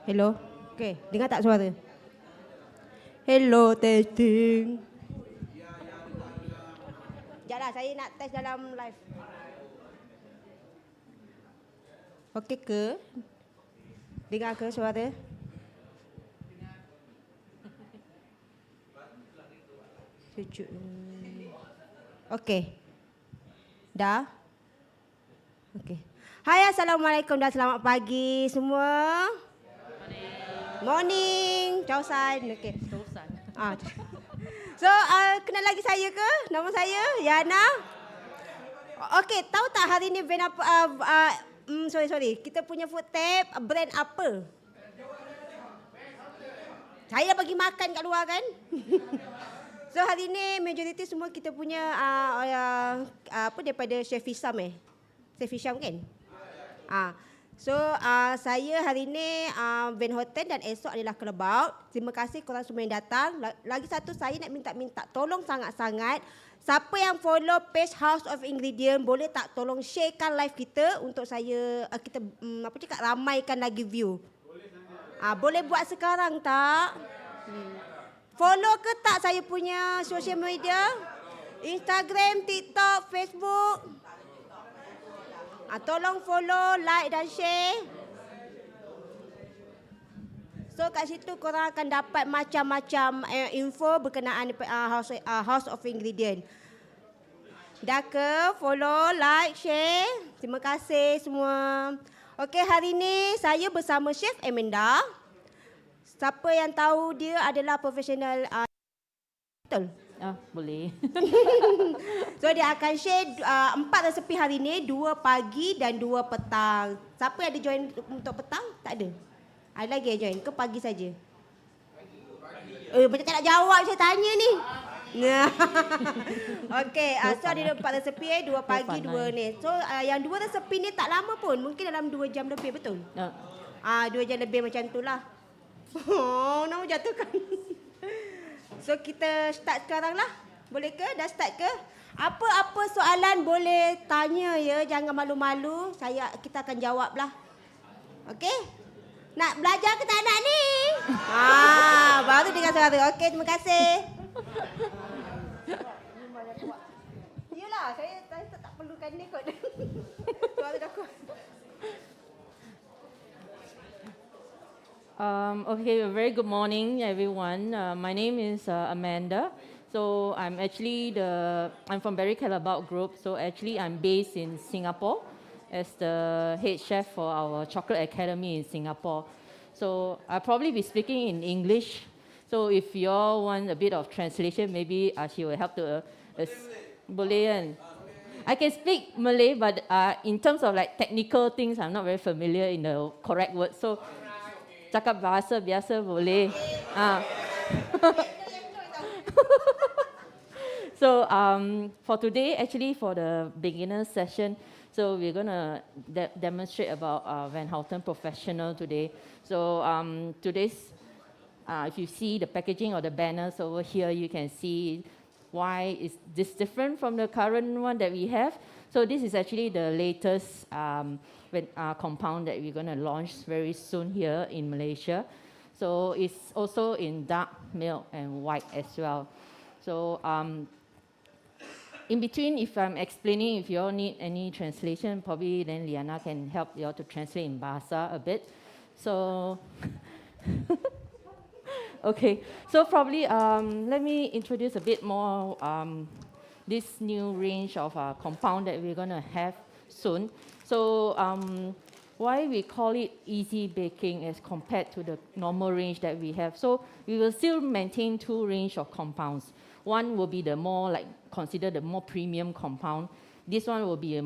Hello. Okay, dengar tak suara? Hello, testing. Sekejap lah, saya nak test dalam live. Okey ke? Dengar ke suara? Sujud. Okey. Dah? Okey. Hai, Assalamualaikum dan selamat pagi semua. Morning. Ciao San. Okey. Ciao San. So, kenal lagi saya ke? Nama saya Yana. Okey, tahu tak hari ni brand apa? Sorry. Kita punya food tab brand apa? Saya dah bagi makan kat luar kan? So hari ni majoriti semua kita punya apa daripada Chef Hisham Chef Hisham kan? So saya hari ni Van Houten dan esok adalah Callebaut. Terima kasih korang semua yang datang. Lagi satu saya nak minta tolong sangat-sangat siapa yang follow page House of Ingredient boleh tak tolong sharekan live kita untuk saya kita ramaikan lagi view. Boleh buat sekarang tak? Follow ke tak saya punya social media? Instagram, TikTok, Facebook. Tolong follow, like dan share. So kat situ korang akan dapat macam-macam info berkenaan House of Ingredient. Dah ke? Follow, like, share. Terima kasih semua. Okey, hari ni saya bersama Chef Amanda. Siapa yang tahu dia adalah profesional betul? Boleh. So dia akan share 4 resepi hari ni, 2 pagi dan 2 petang. Siapa yang ada join untuk petang? Tak ada. Ada lagi yang join ke pagi saja? Macam tak nak jawab saya tanya ni. Okey, so ada 4 resepi 2 pagi, 2 ni. So yang 2 resepi ni tak lama pun, mungkin dalam 2 jam lebih betul? 2 jam lebih macam itulah. Nak jatuhkan. So kita start sekarang lah. Boleh ke? Dah start ke? Apa-apa soalan boleh tanya ya. Jangan malu-malu. Kita akan jawab lah. Okey? Nak belajar ke tak nak ni? Baru dengar suara. Okey, terima kasih. Yelah, saya tak perlukan ni kot. Suara dah kuat. Okay, a very good morning, everyone. My name is Amanda. So I'm from Berry Callebaut Group. So actually, I'm based in Singapore as the head chef for our Chocolate Academy in Singapore. So I'll probably be speaking in English. So if you all want a bit of translation, maybe she will help to. Boleh kan? I can speak Malay, but in terms of like technical things, I'm not very familiar in the correct words. So cakap bahasa biasa boleh. So for today, actually for the beginner session, so we're going to demonstrate about Van Houten Professional today. So today's, if you see the packaging or the banners over here, you can see why is this different from the current one that we have. So this is actually the latest compound that we're going to launch very soon here in Malaysia. So it's also in dark milk and white as well. So in between, if I'm explaining, if you all need any translation, probably then Liana can help you all to translate in Bahasa a bit. So, okay. So probably let me introduce a bit more this new range of compound that we're going to have soon. So why we call it easy baking as compared to the normal range that we have. So we will still maintain 2 range of compounds. One will be the more considered the more premium compound. This one will be a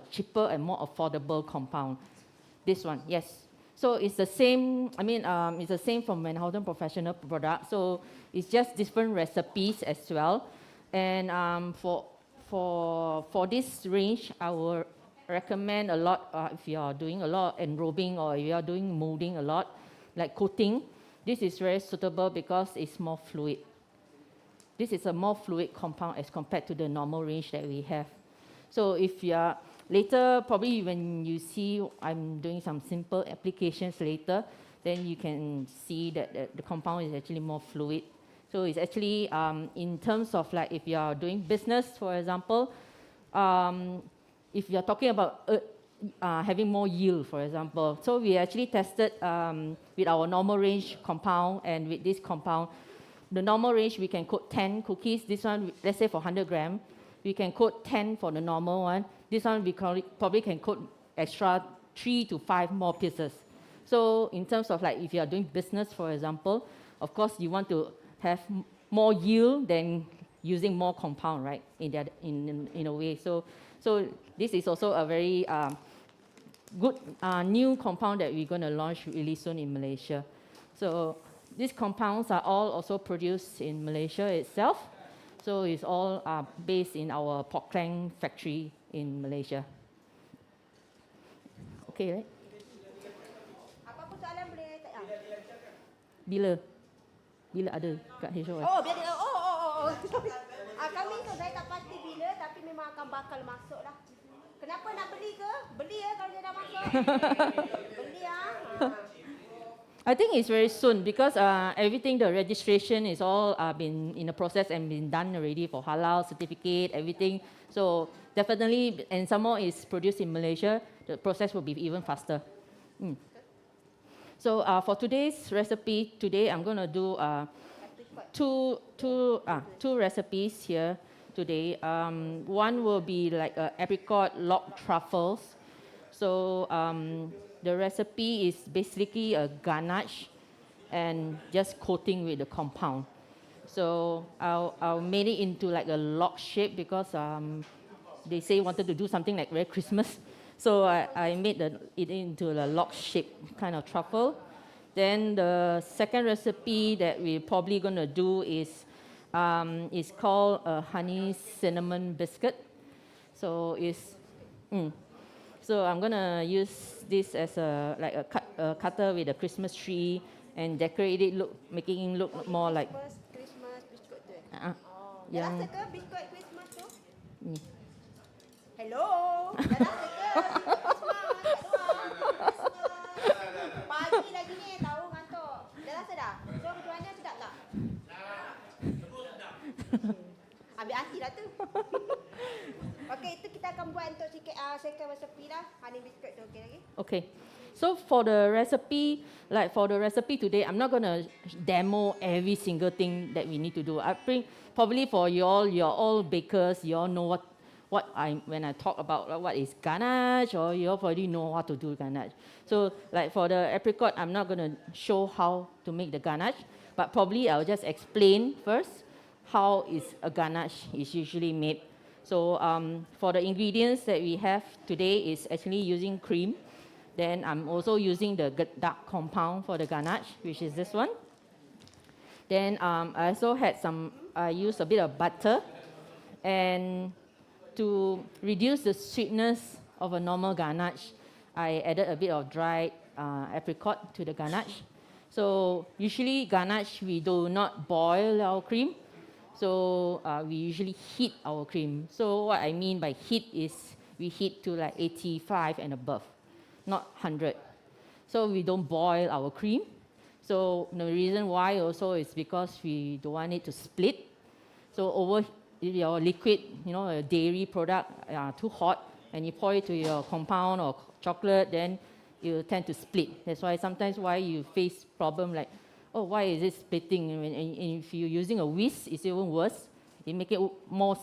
cheaper and more affordable compound. This one, yes. So it's the same, it's the same from Van Houten Professional product. So it's just different recipes as well. And for this range, I will recommend a lot if you are doing a lot of enrobing or if you are doing molding a lot, like coating. This is very suitable because it's more fluid. This is a more fluid compound as compared to the normal range that we have. So if you are later, probably when you see I'm doing some simple applications later, then you can see that the compound is actually more fluid. So it's actually, in terms of like if you are doing business, for example, if you're talking about having more yield, for example. So we actually tested with our normal range compound, and with this compound, the normal range we can coat 10 cookies. This one, let's say for 100 gram, we can coat 10 for the normal one. This one we probably can coat extra 3 to 5 more pieces. So in terms of like if you are doing business, for example, of course you want to have more yield than using more compound, right? In a way. So this is also a very good new compound that we're going to launch really soon in Malaysia. So these compounds are all also produced in Malaysia itself. So it's all based in our Port Klang factory in Malaysia. Okay, right? Apa-apa soalan boleh Bila ada kat HOS? Oh, biar dia, kami tu saya tak pasti bila, tapi memang akan bakal masuk lah. Kenapa nak beli ke? Beli ya kalau dia dah masuk. Beli ya. I think it's very soon because everything, the registration is all been in the process and been done already for halal certificate, everything. So definitely, and some more is produced in Malaysia, the process will be even faster. So for today's recipe, today I'm going to do two recipes here today. One will be like apricot log truffles. So the recipe is basically a ganache and just coating with the compound. So I'll made it into like a log shape because they say wanted to do something like very Christmas. So I made it into a log shape kind of truffle. Then the second recipe that we're probably going to do is called a honey cinnamon biscuit. So so I'm going to use this as a cutter with a Christmas tree and decorate it, making it look more like Christmas biscuit tu. yang Dah rasa ke biskuit Christmas tu? Hello. Dah rasa ke biskuit Christmas kat luar? Pagi lagi ni tahu ngantuk. Dah rasa dah? So macam mana, sedap tak? Ambil hati dah tu. Okey, itu kita akan buat untuk sikit second recipe lah. Honey biscuit tu okey lagi? Okay. So for the recipe today, I'm not going to demo every single thing that we need to do. I think probably for you're all bakers, you all know when I talk about what is ganache, or you already know how to do ganache. So like for the apricot, I'm not going to show how to make the ganache, but probably I'll just explain first how is a ganache is usually made. So for the ingredients that we have today is actually using cream. Then I'm also using the dark compound for the ganache, which is this one. Then I also I used a bit of butter. And to reduce the sweetness of a normal ganache, I added a bit of dried apricot to the ganache. So usually ganache, we do not boil our cream. So we usually heat our cream. So what I mean by heat is we heat to like 85 and above, not 100. So we don't boil our cream. So the reason why also is because we don't want it to split. So if your liquid, a dairy product, too hot, and you pour it to your compound or chocolate, then it will tend to split. That's why sometimes you face problem like, oh, why is it splitting? And if you're using a whisk, it's even worse. It make it more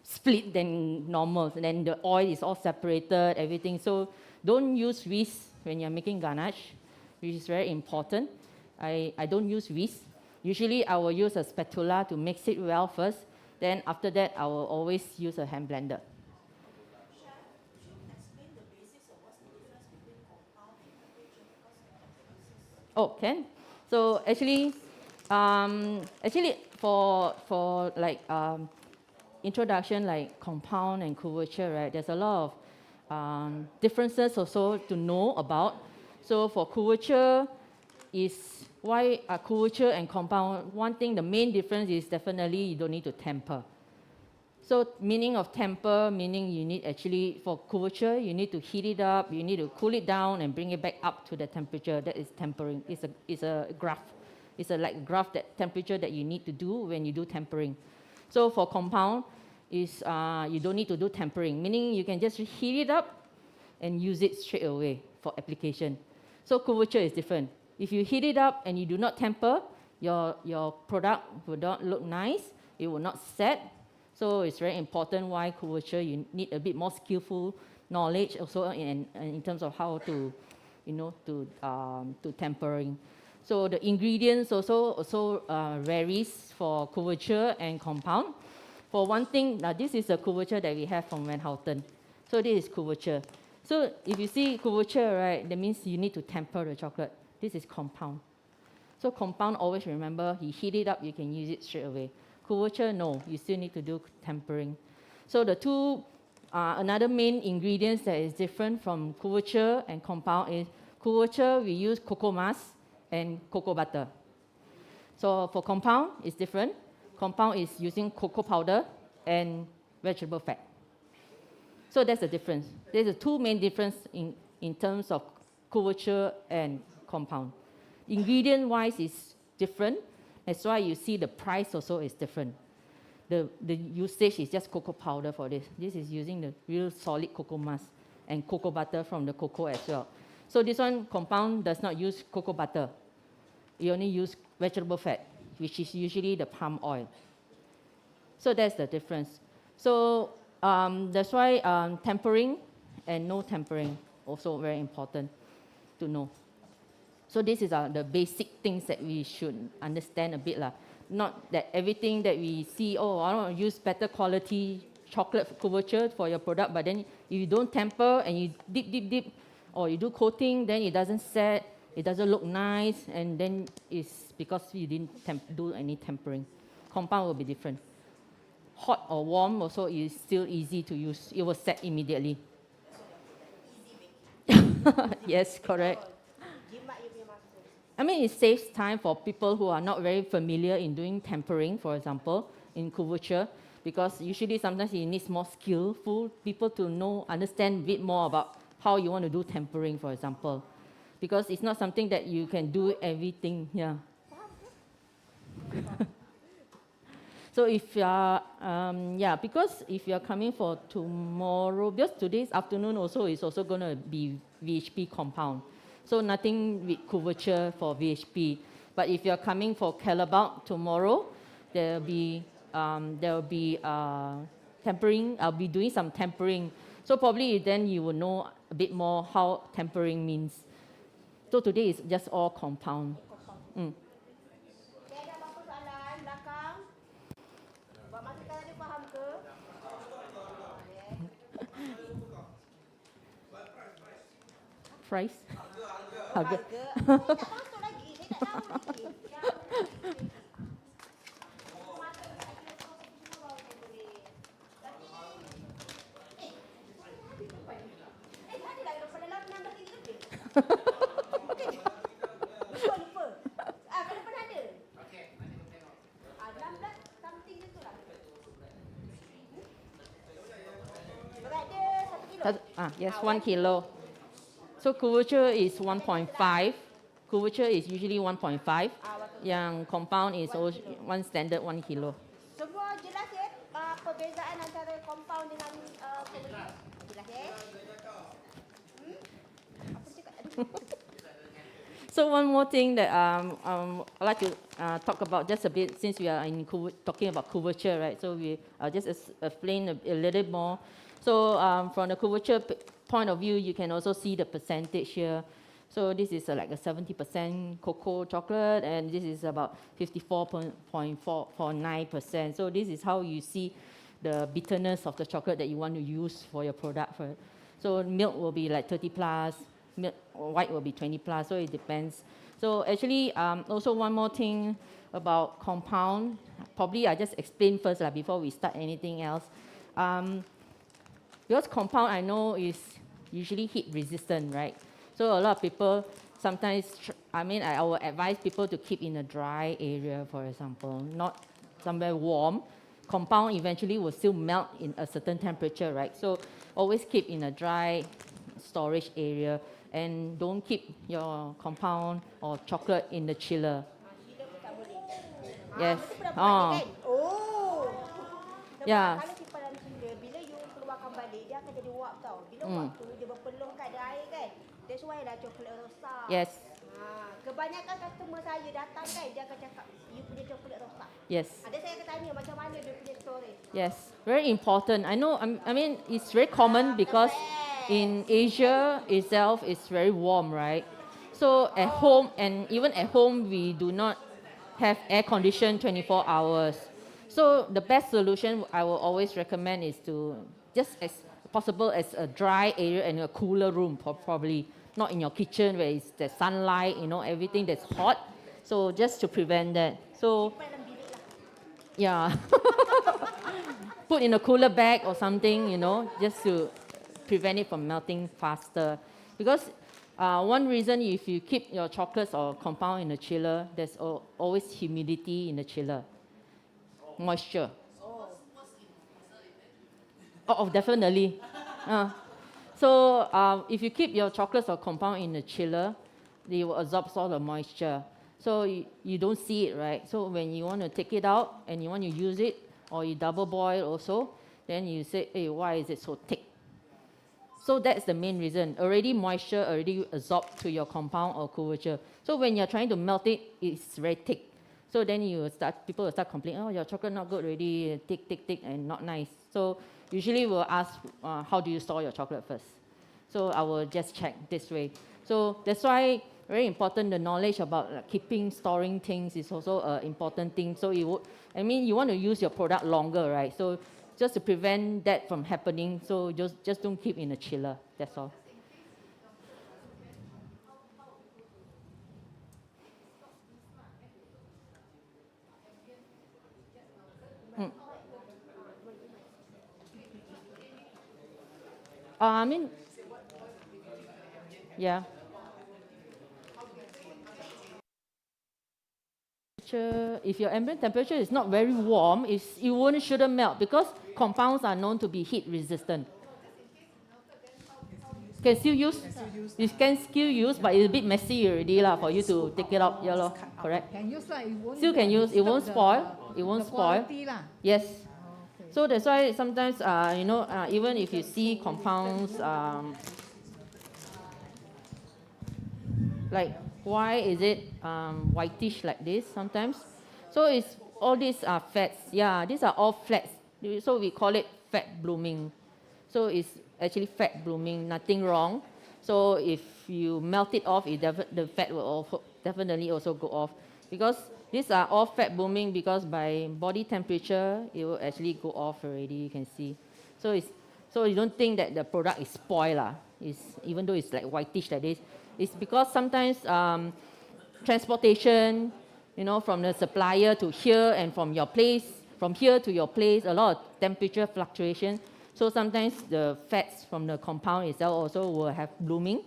split than normal. And then the oil is all separated, everything. So don't use whisk when you're making ganache, which is very important. I don't use whisk. Usually I will use a spatula to mix it well first. Then after that, I will always use a hand blender. Oh, can? So actually for like introduction like compound and couverture, right? There's a lot of differences also to know about. So for couverture is why couverture and compound. One thing, the main difference is definitely you don't need to temper. So meaning of temper, meaning you need actually, for couverture, you need to heat it up, you need to cool it down and bring it back up to the temperature. That is tempering. It's a graph. It's a like graph that temperature that you need to do when you do tempering. So for compound, you don't need to do tempering, meaning you can just heat it up and use it straight away for application. So couverture is different. If you heat it up and you do not temper, your product will not look nice, it will not set. So it's very important why couverture, you need a bit more skillful knowledge also in terms of how to, to tempering. So the ingredients also varies for couverture and compound. For one thing, now this is a couverture that we have from Van Houten. So this is couverture. So if you see couverture, right, that means you need to temper the chocolate. This is compound. So compound, always remember, you heat it up, you can use it straight away. Couverture, no, you still need to do tempering. So the two, another main ingredients that is different from couverture and compound is couverture, we use cocoa mass and cocoa butter. So for compound, it's different. Compound is using cocoa powder and vegetable fat. So that's the difference. There's the two main difference in terms of couverture and compound. Ingredient-wise is different. That's why you see the price also is different. The usage is just cocoa powder for this. This is using the real solid cocoa mass and cocoa butter from the cocoa as well. So this one, compound, does not use cocoa butter. You only use vegetable fat, which is usually the palm oil. So that's the difference. So that's why tempering and no tempering also very important to know. So this is the basic things that we should understand a bit. Not that everything that we see, oh, I want to use better quality chocolate couverture for your product, but then if you don't temper and you dip, or you do coating, then it doesn't set, it doesn't look nice, and then it's because you didn't do any tempering. Compound will be different. Hot or warm also is still easy to use. It will set immediately. Yes, correct. I mean, it saves time for people who are not very familiar in doing tempering, for example, in couverture, because usually sometimes it needs more skillful people to understand a bit more about how you want to do tempering, for example. Because it's not something that you can do everything, yeah. So if you are, because if you are coming for tomorrow, because today's afternoon also is also going to be VHP compound. So nothing with couverture for VHP. But if you are coming for Callebaut tomorrow, there will be tempering. I'll be doing some tempering. So probably then you will know a bit more how tempering means. So today is just all compound. Mm. Fries? Harga. Yes, 1 kilo. So couverture is 1.5. Couverture is usually 1.5. Yang compound is one standard 1 kilo. Semua jelas ya perbezaan antara compound dengan couverture? Jelas ya? Apa cakap tadi? So one more thing that I'd like to talk about just a bit, since we are talking about couverture, right? So I'll just explain a little more. So from the couverture point of view, you can also see the percentage here. So this is like a 70% cocoa chocolate, and this is about 54.49%. So this is how you see the bitterness of the chocolate that you want to use for your product. So milk will be like 30 plus, milk, white will be 20 plus, so it depends. So actually, also one more thing about compound, probably I just explain first before we start anything else. Because compound I know is usually heat resistant, right? So a lot of people sometimes, I will advise people to keep in a dry area, for example, not somewhere warm. compound eventually will still melt in a certain temperature, right? So always keep in a dry storage area and don't keep your compound or chocolate in the chiller. Chiller pun tak boleh. Yes. Betul pernah buat ni kan? Oh. Sebab Yeah. kalau simpan dalam chiller, bila you keluarkan balik, dia akan jadi wap tau. Bila wap tu, dia berpeluh kat ada air kan? That's why lah coklat rosak. Yes. Kebanyakan customer saya datang kan, dia akan cakap, you punya coklat rosak. Yes. Ada saya akan tanya macam mana dia punya storage. Yes. Very important. I know, I mean, it's very common because in Asia itself it's very warm, right? So at home, and even at home, we do not have air conditioned 24 hours. So the best solution I will always recommend is to just as possible as a dry area and a cooler room, probably not in your kitchen where it's the sunlight, you know, everything that's hot. So just to prevent that. So yeah, put in a cooler bag or something, you know, just to prevent it from melting faster. Because one reason if you keep your chocolates or compound in the chiller, there's always humidity in the chiller, moisture. Oh, definitely. So if you keep your chocolates or compound in the chiller, they will absorb all the moisture. So you don't see it, right? So when you want to take it out and you want to use it, or you double boil also, then you say, hey, why is it so thick? So that's the main reason. Already moisture already absorbed to your compound or couverture. So when you're trying to melt it, it's very thick. So then people will start complaining, oh, your chocolate not good already, thick, and not nice. So usually we'll ask, how do you store your chocolate first? So I will just check this way. So that's why very important, the knowledge about keeping, storing things is also an important thing. So you want to use your product longer, right? So just to prevent that from happening, so just don't keep in a chiller, that's all. Yeah. If your ambient temperature is not very warm, it shouldn't melt because compounds are known to be heat resistant. Can still use? You can still use, but it's a bit messy already for you to take it out. Yeah, correct. Can use Still can use. It won't spoil. It won't spoil. Yes. So that's why sometimes, even if you see compounds, like why is it whitish like this sometimes? So it's all these are fats. Yeah, these are all fats. So we call it fat blooming. So it's actually fat blooming, nothing wrong. So if you melt it off, the fat will definitely also go off. Because these are all fat blooming because by body temperature, it will actually go off already, you can see. So you don't think that the product is spoiled, even though it's like whitish like this. It's because sometimes transportation, from the supplier to here and from here to your place, a lot of temperature fluctuation. So sometimes the fats from the compound itself also will have blooming.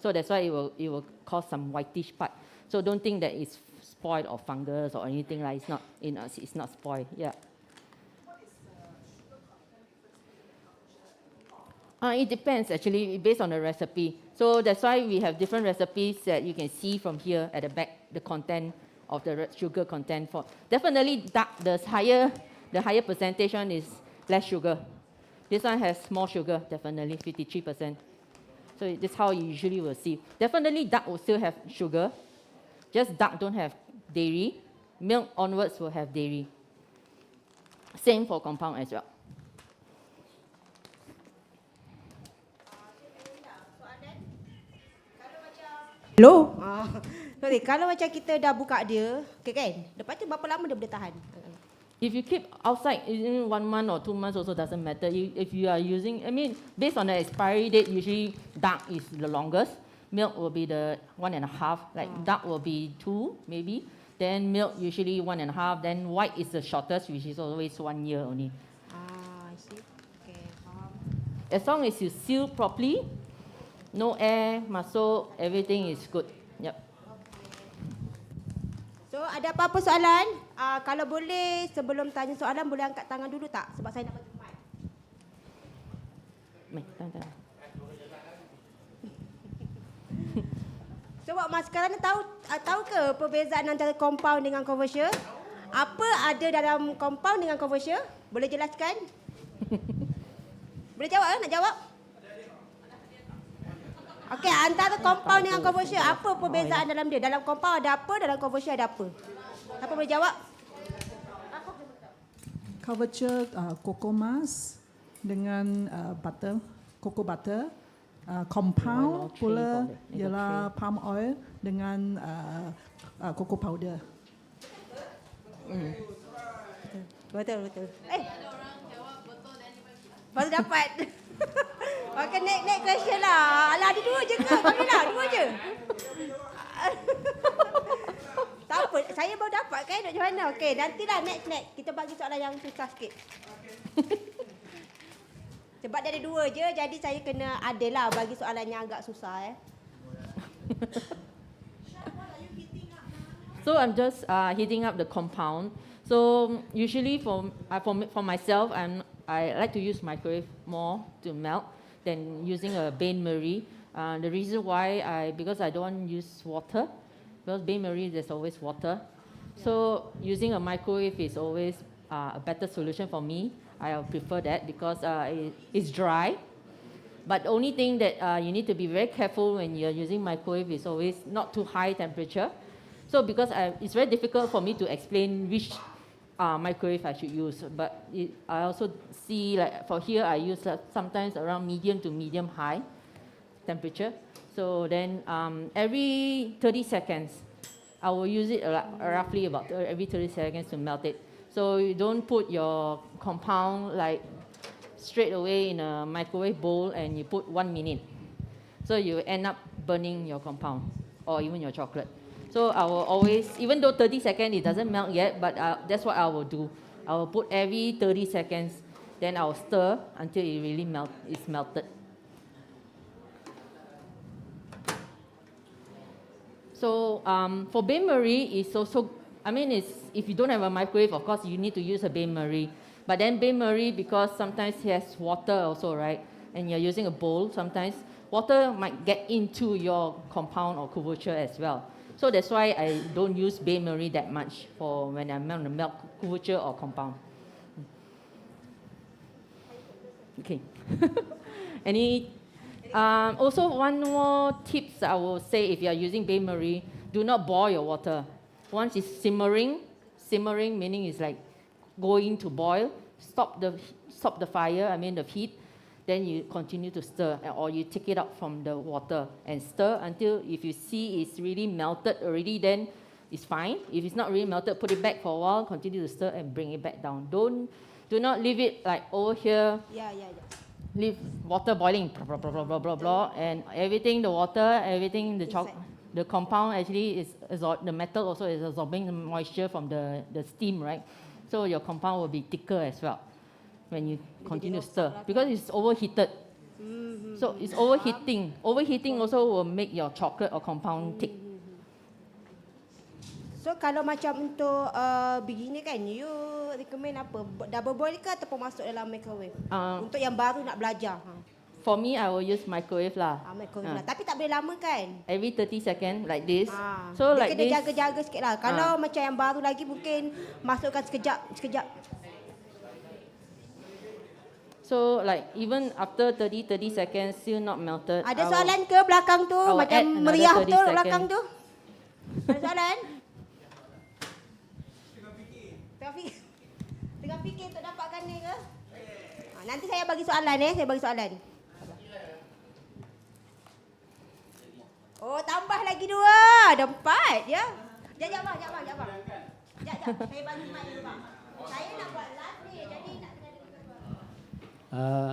So that's why it will cause some whitish part. So don't think that it's spoiled or fungus or anything like it's not. It's not spoiled. Yeah. It depends actually based on the recipe. So that's why we have different recipes that you can see from here at the back, the content of the sugar content. For definitely dark, the higher percentage one is less sugar. This one has more sugar, definitely 53%. So this is how you usually will see. Definitely dark will still have sugar. Just dark don't have dairy. Milk onwards will have dairy. Same for compound as well. Hello? Sorry, kalau macam kita dah buka dia, okay kan? Lepas tu berapa lama dia boleh tahan? If you keep outside in 1 month or 2 months also doesn't matter. If you are using, based on the expiry date, usually dark is the longest. Milk will be the 1.5, like dark will be 2 maybe. Then milk usually 1.5. Then white is the shortest, which is always 1 year only. I see. Okay, as long as you seal properly, no air, masuk, everything is good. Yep. So ada apa-apa soalan? Kalau boleh sebelum tanya soalan boleh angkat tangan dulu tak? Sebab saya nak bagi mic. So Wak Mas sekarang ni tahu ke perbezaan antara compound dengan commercial? Apa ada dalam compound dengan commercial? Boleh jelaskan? Boleh jawab nak jawab? Okey, antara compound dengan commercial apa perbezaan dalam dia? Dalam compound ada apa, dalam commercial ada apa? Siapa boleh jawab? Commercial cocoa mass dengan butter, cocoa butter. Compound pula ialah palm oil dengan cocoa powder. Betul. Baru dapat. Okey, next question lah. Alah, ada 2 je ke? Kamila, 2 je. Tak apa, saya baru dapat kan Dr. Johanna. Okey, nantilah next. Kita bagi soalan yang susah sikit. Sebab dia ada 2 je, jadi saya kena adalah bagi soalan yang agak susah. So I'm just heating up the compound. So usually for myself, I like to use microwave more to melt than using a bain-marie. The reason why because I don't want to use water, because bain-marie there's always water. So using a microwave is always a better solution for me. I prefer that because it's dry. But the only thing that you need to be very careful when you're using microwave is always not too high temperature. So because it's very difficult for me to explain which microwave I should use. But I also see like for here I use sometimes around medium to medium high temperature. So then every 30 seconds, I will use it roughly about every 30 seconds to melt it. So you don't put your compound like straight away in a microwave bowl and you put 1 minute. So you end up burning your compound or even your chocolate. So I will always, even though 30 seconds it doesn't melt yet, but that's what I will do. I will put every 30 seconds, then I will stir until it really it's melted. So for bain-marie, it's also, if you don't have a microwave, of course, you need to use a bain-marie. But then bain-marie, because sometimes it has water also, right? And you're using a bowl, sometimes water might get into your compound or couverture as well. So that's why I don't use bain-marie that much for when I'm on the milk couverture or compound. Okay. Also, one more tips I will say if you are using bain-marie, do not boil your water. Once it's simmering meaning it's like going to boil, stop the fire, the heat, then you continue to stir, or you take it out from the water and stir until if you see it's really melted already, then it's fine. If it's not really melted, put it back for a while, continue to stir and bring it back down. Do not leave it like over here. Yeah. Leave water boiling, blah, blah, blah, blah, blah, blah, and everything, the water, everything, the compound actually is the metal also is absorbing the moisture from the steam, right? So your compound will be thicker as well when you continue to stir because it's overheated. So it's overheating. Overheating also will make your chocolate or compound thick. So kalau macam untuk beginner kan, you recommend apa? Double boil ke ataupun masuk dalam microwave? Untuk yang baru nak belajar. For me, I will use microwave lah. Microwave lah. Tapi tak boleh lama kan? Every 30 seconds like this. So dia like kena jaga-jaga sikit lah. Kalau macam yang baru lagi mungkin masukkan sekejap. So like even after 30 seconds still not melted. Ada soalan ke belakang tu? Macam meriah tu belakang tu? Ada soalan? Tengah fikir untuk dapatkan ni ke? Nanti saya bagi soalan. Oh, tambah lagi 2. Ada 4 ya. Sekejap bang. Sekejap. Saya bagi mic dulu bang. Saya nak buat live ni, jadi nak kena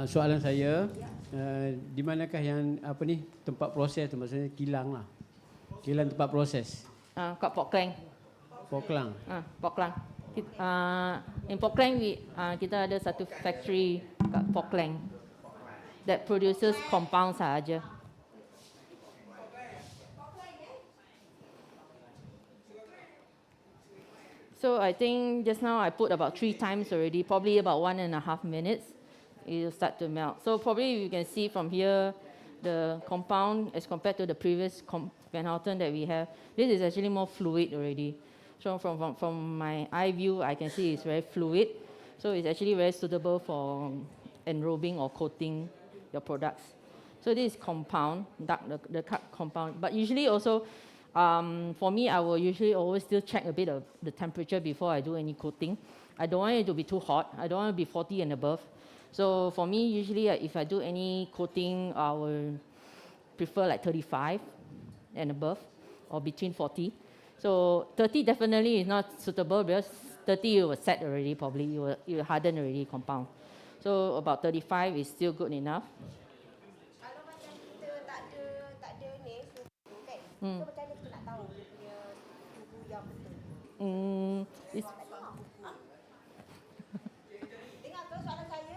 soalan saya, di manakah yang tempat proses tu, maksudnya kilang lah. Kilang tempat proses. Kat Port Klang. Port Klang. Port Klang. In Port Klang kita ada satu factory kat Port Klang that produces compound sahaja. So I think just now I put about 3 times already, probably about 1.5 minutes. It will start to melt. So probably you can see from here, the compound as compared to the previous Van Houten that we have, this is actually more fluid already. So from my eye view, I can see it's very fluid. So it's actually very suitable for enrobing or coating your products. So this is compound, the cut compound. But usually also, for me, I will usually always still check a bit of the temperature before I do any coating. I don't want it to be too hot. I don't want it to be 40 and above. So for me, usually if I do any coating, I will prefer like 35 and above, or between 40. So 30 definitely is not suitable because 30 you will set already probably, you will harden already compound. So about 35 is still good enough. Kalau macam kita tak ada ni suhu kan. So macam mana kita nak tahu dia punya suhu yang betul? It's, Dengar ke soalan saya?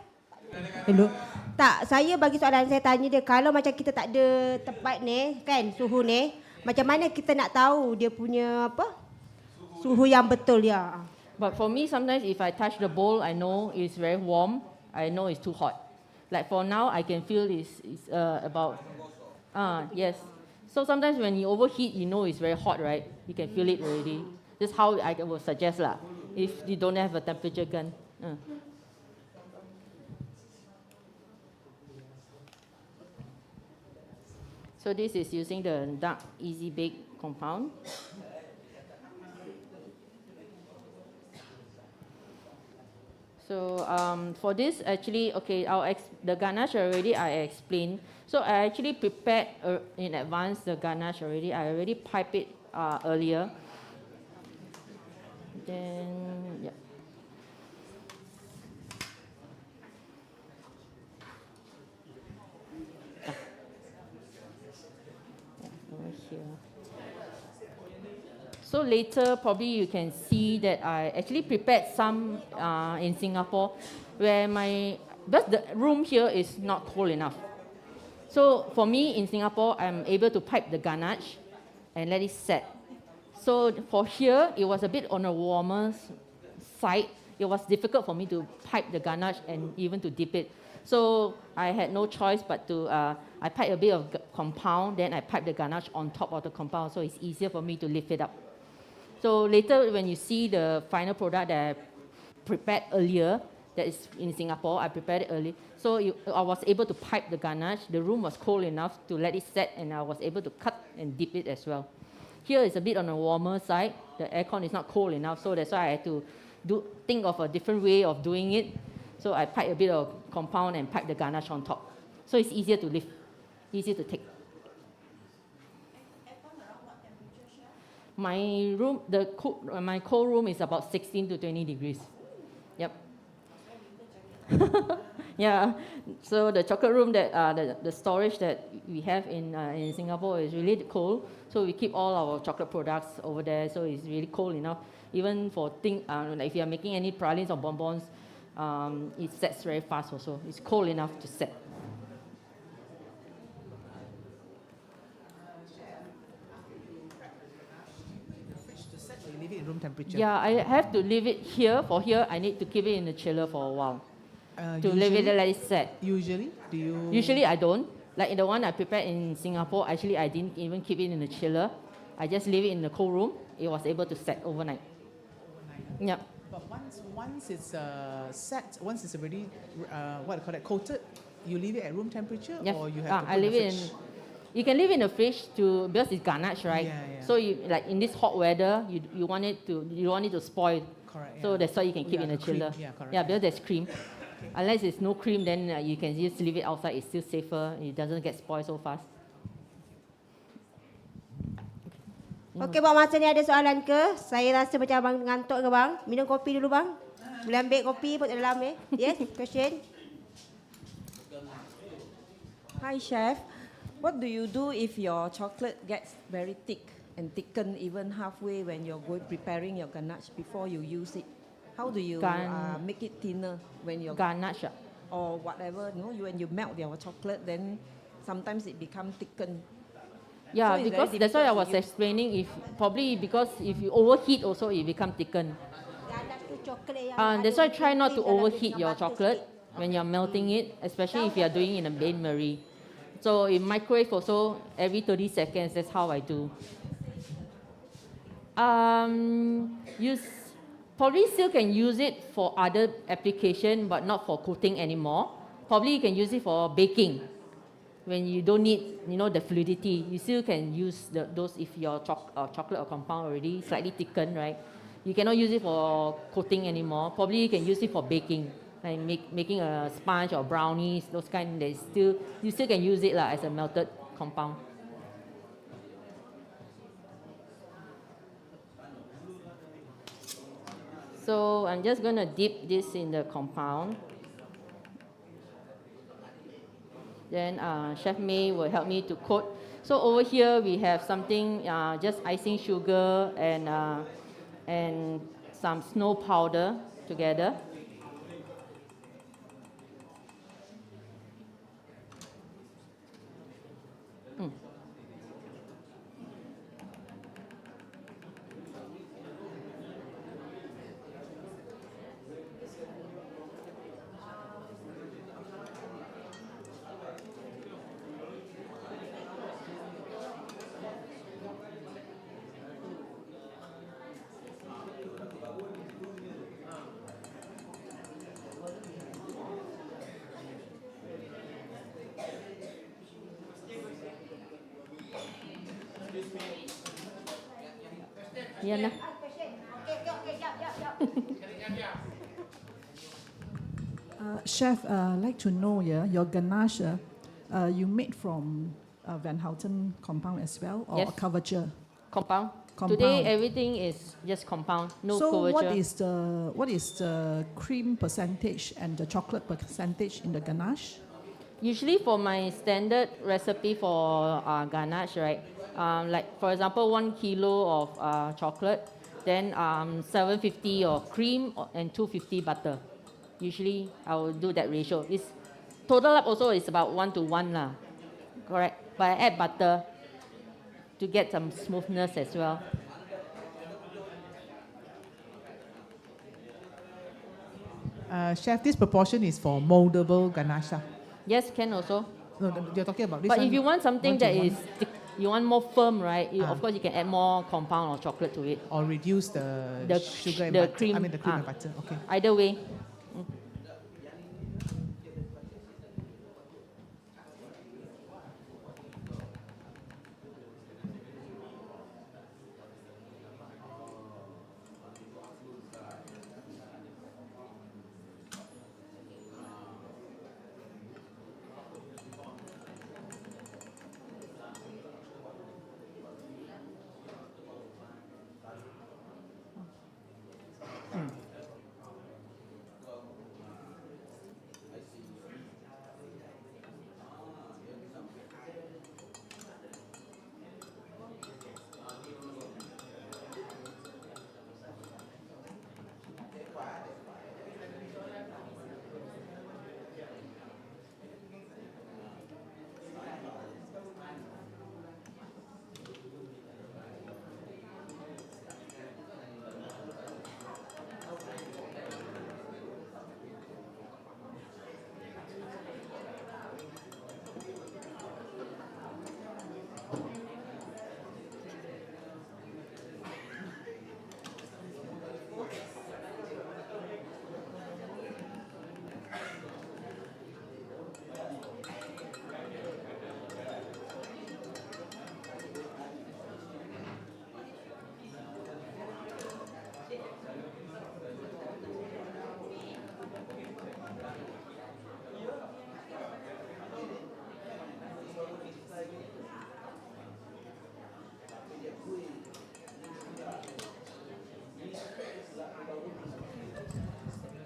Hello. Tak, saya bagi soalan saya tanya dia, kalau macam kita tak ada tempat ni kan, suhu ni, macam mana kita nak tahu dia punya apa? Suhu yang betul ya. but for me, sometimes if I touch the bowl, I know it's very warm. I know it's too hot. Like for now, I can feel it's about, yes. So sometimes when you overheat, you know it's very hot, right? You can feel it already. That's how I would suggest lah, if you don't have a temperature gun. So this is using the dark easy bake compound. So for this, actually, okay, the ganache already I explained. So I actually prepared in advance the ganache already. I already piped it earlier. Then, yeah. Over here. So later, probably you can see that I actually prepared some in Singapore, where because the room here is not cold enough. So for me in Singapore, I'm able to pipe the ganache and let it set. So for here, it was a bit on a warmer side. It was difficult for me to pipe the ganache and even to dip it. So I had no choice but to, I pipe a bit of compound, then I pipe the ganache on top of the compound, so it's easier for me to lift it up. So later, when you see the final product that I prepared earlier, that is in Singapore, I prepared it early. So I was able to pipe the ganache. The room was cold enough to let it set, and I was able to cut and dip it as well. Here is a bit on the warmer side. The aircon is not cold enough, so that's why I had to think of a different way of doing it. So I pipe a bit of compound and pipe the ganache on top. So it's easier to lift, easier to take. My room, my cold room is about 16 to 20 degrees. Yep. Yeah. So the chocolate room that the storage that we have in Singapore is really cold. So we keep all our chocolate products over there. So it's really cold enough. Even for like if you are making any pralines or bonbons, it sets very fast also. It's cold enough to set. Leave it in room temperature. Yeah, I have to leave it here. For here, I need to keep it in the chiller for a while to leave it let it set. Usually, do you? Usually, I don't. Like the one I prepared in Singapore, actually, I didn't even keep it in the chiller. I just leave it in the cold room. It was able to set overnight. Yeah. But once it's set, once it's already what do you call it, coated, you leave it at room temperature, Yes. or you have to put I leave in it the in. fridge? You can leave it in the fridge because it's ganache, right? Yeah, yeah. So you like in this hot weather, you don't want it to spoil. Correct. So yeah. that's why you can keep Yeah, in the the cream, chiller. yeah, correct. Yeah, because there's cream. Unless there's no cream, then you can just leave it outside. It's still safer. It doesn't get spoiled so fast. Okey, buat masa ni ada soalan ke? Saya rasa macam abang ngantuk ke bang? Minum kopi dulu bang. Boleh ambil kopi put dalam Yes, question. Hi, Chef. What do you do if your chocolate gets very thick and thicken even halfway when you're preparing your ganache before you use it? How do you make it thinner when you're Ganache. or whatever? When you melt your chocolate, then sometimes it becomes thickened. Yeah, So it's very because that's why I difficult was to use. explaining. If probably because if you overheat, also it become thickened. Ganache tu coklat yang That's why try not to overheat your butter chocolate sikit. when you're melting it, especially if you are doing in a bain marie. So in microwave also every 30 seconds. That's how I do. You probably still can use it for other application, but not for coating anymore. Probably you can use it for baking. When you don't need, the fluidity, you still can use those if your chocolate or compound already slightly thickened, right? You cannot use it for coating anymore. Probably you can use it for baking, like making a sponge or brownies, those kind. You still can use it as a melted compound. So I'm just going to dip this in the compound. Then Chef May will help me to coat. So over here we have something, just icing sugar and some snow powder together. Yeah, nah. Chef, I'd like to know, your ganache, you made from Van Houten compound as well, or Yes. couverture? Compound. Compound. Today everything is just compound, no So couverture. what is the cream percentage and the chocolate percentage in the ganache? Usually for my standard recipe for ganache, right? Like for example, 1 kilo of chocolate, then 750 of cream and 250 butter. Usually I will do that ratio. It's total up also is about 1:1 lah, correct? But I add butter to get some smoothness as well. Chef, this proportion is for moldable ganache. Yes, can also. No, you're talking about this But one. if you want something 1 to that 1, is you want more firm, right? Ah. Of course you can add more compound or chocolate to it. or reduce the, The sugar and the butter. cream, I mean the cream ah. and butter. Okay. Either way.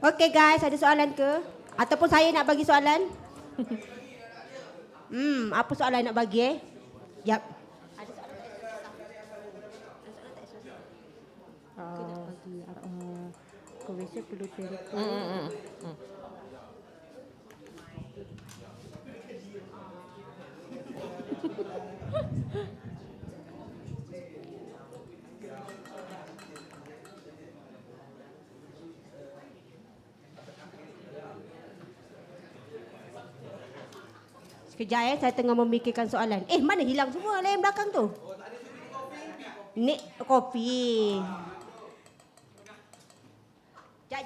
Okay guys, ada soalan ke? Ataupun saya nak bagi soalan? Apa soalan nak bagi Yap. Ada soalan tak Croatia perlu cerita. Kejap saya tengah memikirkan soalan. Mana hilang semua lain belakang tu? Ni kopi. Jap.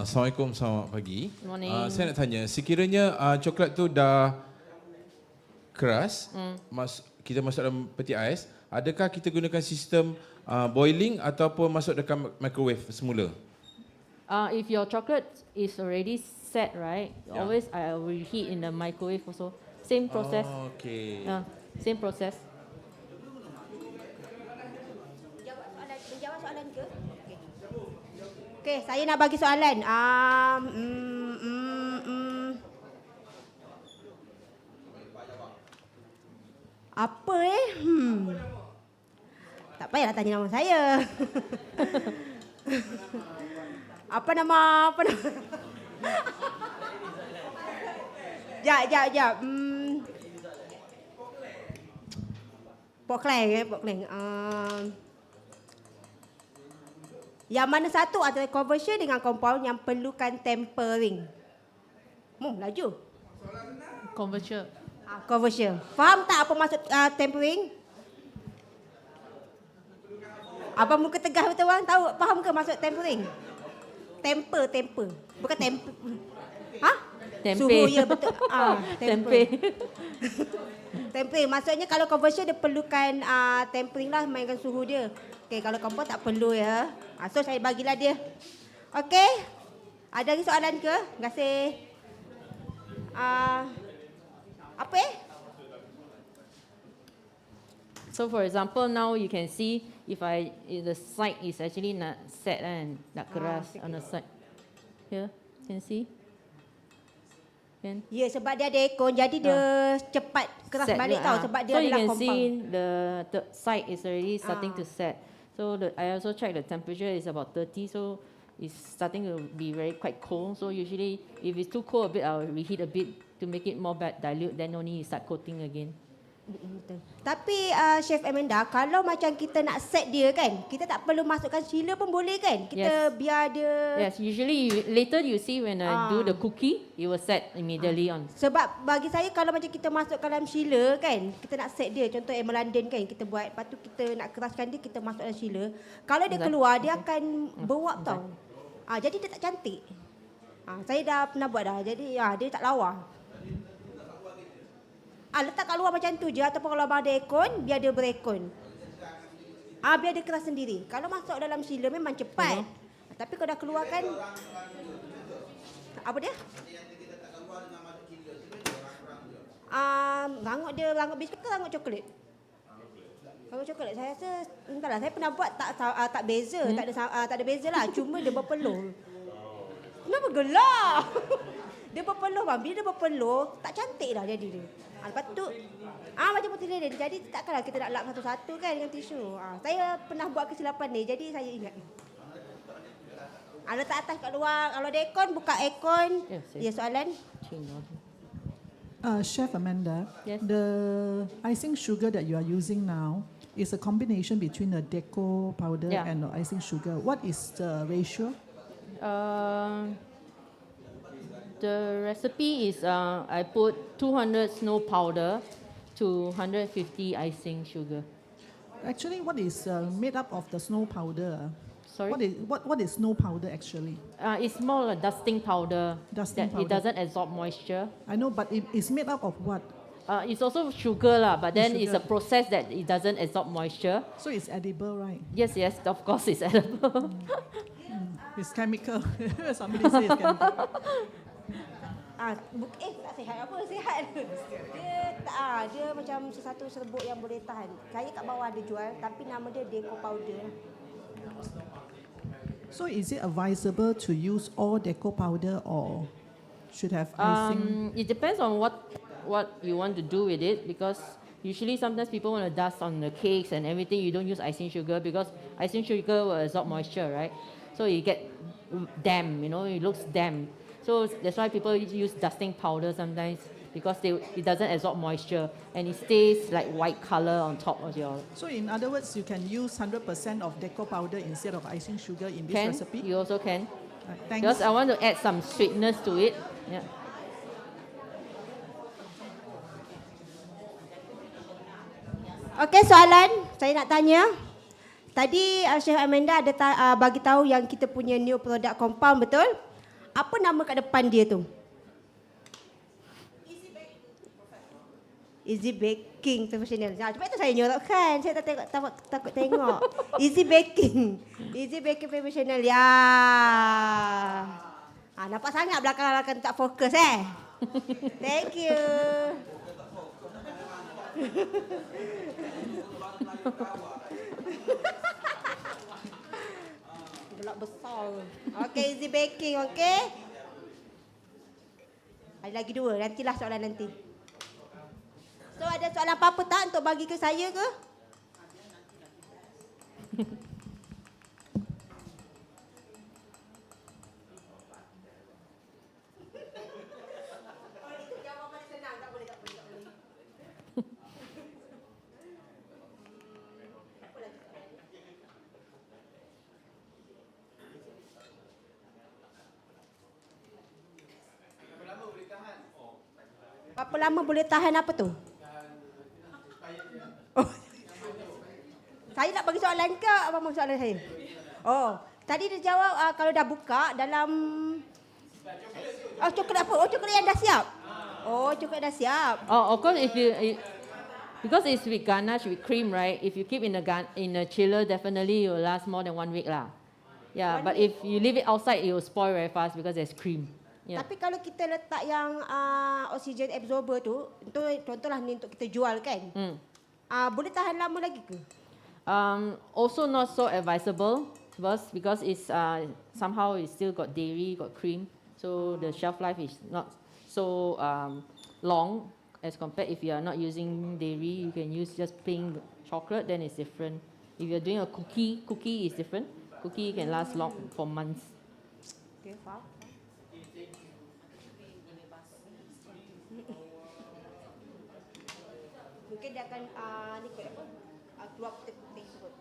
Assalamualaikum, selamat pagi. Good morning. Saya nak tanya, sekiranya coklat tu dah keras, kita masuk dalam peti ais, adakah kita gunakan sistem boiling ataupun masuk dekat microwave semula? If your chocolate is already set, right? Yeah. Always I will reheat in the microwave also. Same process. Oh, okay. Same process. Menjawab soalan ke? Okey, saya nak bagi soalan. Apa Tak payahlah tanya nama saya. Apa nama? Jap. Pokling. Yang mana satu adalah conversion dengan compound yang perlukan tempering. Laju. Conversion. Conversion. Faham tak apa maksud tempering? Abang muka tegah betul bang? Tahu, faham ke maksud tempering? Temper. Bukan temper. Tempe. Suhu, ya betul. Tempe. Tempering. Maksudnya kalau conversion dia perlukan tempering lah, mainkan suhu dia. Okey, kalau compound tak perlu ya. So saya bagilah dia. Okey. Ada lagi soalan ke? Terima kasih. Apa So for example, now you can see if the side is actually not set and not keras on the side. Here, can see? Can? Ya, sebab dia ada aircon, jadi dia cepat keras Set balik juga, tau. Sebab dia so you adalah can compound. see the side is already starting to set. So I also check the temperature is about 30, so it's starting to be quite cold. So usually if it's too cold a bit, I'll reheat a bit to make it more dilute. Then only you start coating again. Betul. Tapi Chef Amanda, kalau macam kita nak set dia kan, kita tak perlu masukkan chiller pun boleh kan? Kita biar dia... Yes, usually later you see when I do the cookie, it will set immediately on. Sebab bagi saya kalau macam kita masuk dalam chiller kan, kita nak set dia, contoh London kan, kita buat, lepas tu kita nak keraskan dia, kita masuk dalam chiller. Kalau dia keluar, dia akan beruap tau. Jadi dia tak cantik. Saya dah pernah buat dah, jadi dia tak lawa. Letak kat luar macam tu je, ataupun kalau abang ada aircon, biar dia berekon. Biar dia keras sendiri. Kalau masuk dalam chiller memang cepat. Tapi kalau dah keluarkan, apa dia? Rangut biskut ke rangut coklat? Rangut coklat. Saya rasa, entahlah, saya pernah buat tak beza. Tak ada beza lah. Cuma dia berpeluh. Kenapa gelap? Dia berpeluh bang. Bila dia berpeluh, tak cantik dah jadi dia. Lepas tu, macam putih lele. Jadi takkanlah kita nak lap satu-satu kan dengan tisu. Saya pernah buat kesilapan ni, jadi saya ingat. Letak atas kat luar. Kalau ada aircon, buka aircon. Ya, soalan? Chef Amanda, Yes. the icing sugar that you are using now is a combination between the deco powder and the icing sugar. What is the ratio? The recipe is I put 200 snow powder to 150 icing sugar. Actually, what is made up of the snow powder? Sorry? What is snow powder actually? It's more a dusting powder. Dusting It powder. doesn't absorb moisture. I know, but it's made up of what? It's also sugar lah, but then it's a Sugar. process that it doesn't absorb moisture. So it's edible, right? Yes, of course it's edible. It's chemical. Somebody say it's chemical. Tak sihat apa, sihat. Dia macam sesuatu serbuk yang boleh tahan. Saya kat bawah ada jual, tapi nama dia deco powder. So is it advisable to use all deco powder or should have icing? It depends on what you want to do with it, because usually sometimes people want to dust on the cakes and everything. You don't use icing sugar because icing sugar will absorb moisture, right? So you get damp, it looks damp. So that's why people use dusting powder sometimes, because it doesn't absorb moisture and it stays like white color on top of your... So in other words, you can use 100% of deco powder instead of icing sugar in this Can, recipe? you also can. Thanks. Because I want to add some sweetness to it. Yeah. Okey, soalan saya nak tanya. Tadi Chef Amanda ada bagi tahu yang kita punya new product compound, betul? Apa nama kat depan dia tu? Easy Baking Professional. Sebab itu saya nyorokkan. Saya takut tengok. Easy Baking. Easy Baking Professional. Ya. Nampak sangat belakang-belakang tak fokus Thank you. Gelap besar. Okey, Easy Baking, okey. Ada lagi 2, nantilah soalan nanti. So ada soalan apa-apa tak untuk bagi ke saya ke? Berapa lama boleh tahan apa tu? Oh. Saya nak bagi soalan ke abang mau soalan saya? Oh, tadi dia jawab kalau dah buka dalam coklat apa? Oh, coklat yang dah siap. Oh, coklat dah siap. Oh, of course because it's with ganache with cream, right? If you keep in a chiller, definitely it will last more than 1 week lah. Yeah, but if you leave it outside, it will spoil very fast because there's cream. Yeah. Tapi kalau kita letak yang oxygen absorber tu, contohlah ni untuk kita jual kan? Boleh tahan lama lagi ke? Also not so advisable because it's somehow it's still got dairy, got cream, so the shelf life is not so long as compared if you are not using dairy. You can use just plain chocolate, then it's different. If you're doing a cookie is different. Cookie can last long for months. Okay, faham. Mungkin dia akan ni kot apa? Keluar putih-putih kot.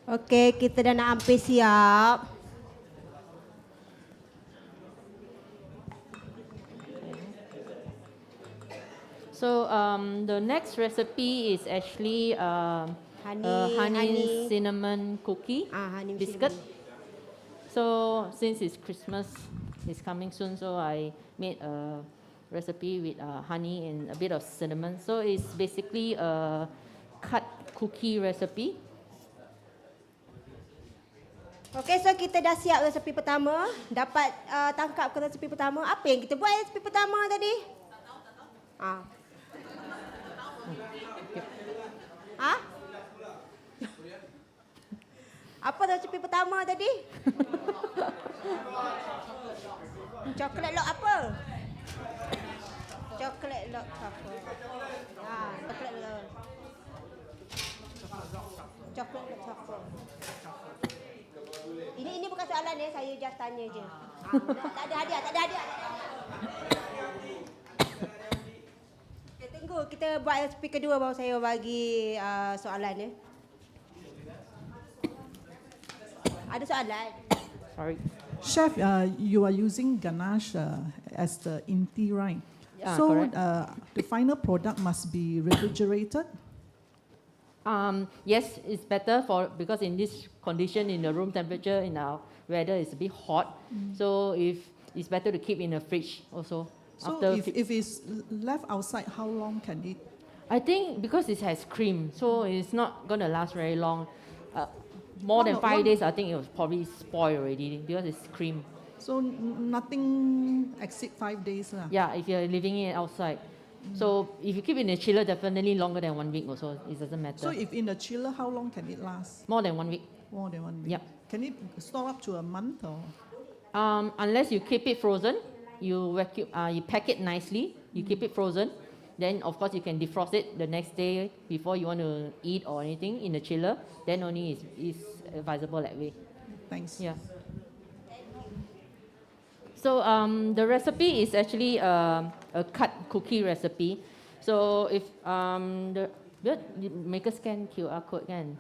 Okey, kita dah nak hampir siap. So the next recipe is actually honey cinnamon cookie Honey biscuit. cinnamon. So since it's Christmas, it's coming soon, so I made a recipe with honey and a bit of cinnamon. So it's basically a cut cookie recipe. Okey, so kita dah siap resepi pertama. Dapat tangkap ke resepi pertama? Apa yang kita buat resepi pertama tadi? Tak tahu. Apa resepi pertama tadi? Coklat lock apa? Coklat lock apa? Coklat lock. Coklat lock apa? Ini bukan soalan ya, saya just tanya je. Tak ada hadiah. Okay, tunggu. kita buat resipi kedua baru saya bagi soalan ya. Ada soalan? Sorry. Chef, you are using ganache as the inti, right? Yeah, so correct. The final product must be refrigerated. Yes, it's better because in this condition, in the room temperature, in our weather, it's a bit hot. So if it's better to keep in the fridge also. So After if it's left outside, how long can it? I think because it has cream, so it's not going to last very long. More than 5 days, I think it was probably spoiled already because it's cream. So nothing exceed 5 days. Yeah, if you're leaving it outside. So if you keep it in the chiller, definitely longer than 1 week also. It doesn't matter. So if in the chiller, how long can it last? More than 1 week. More than 1 week. Yep. Can it store up to a month or? Unless you keep it frozen, you pack it nicely, you keep it frozen, then of course you can defrost it the next day before you want to eat or anything in the chiller. Then only is advisable that way. Thanks. Yeah. So the recipe is actually a cut cookie recipe. So if make a scan QR code kan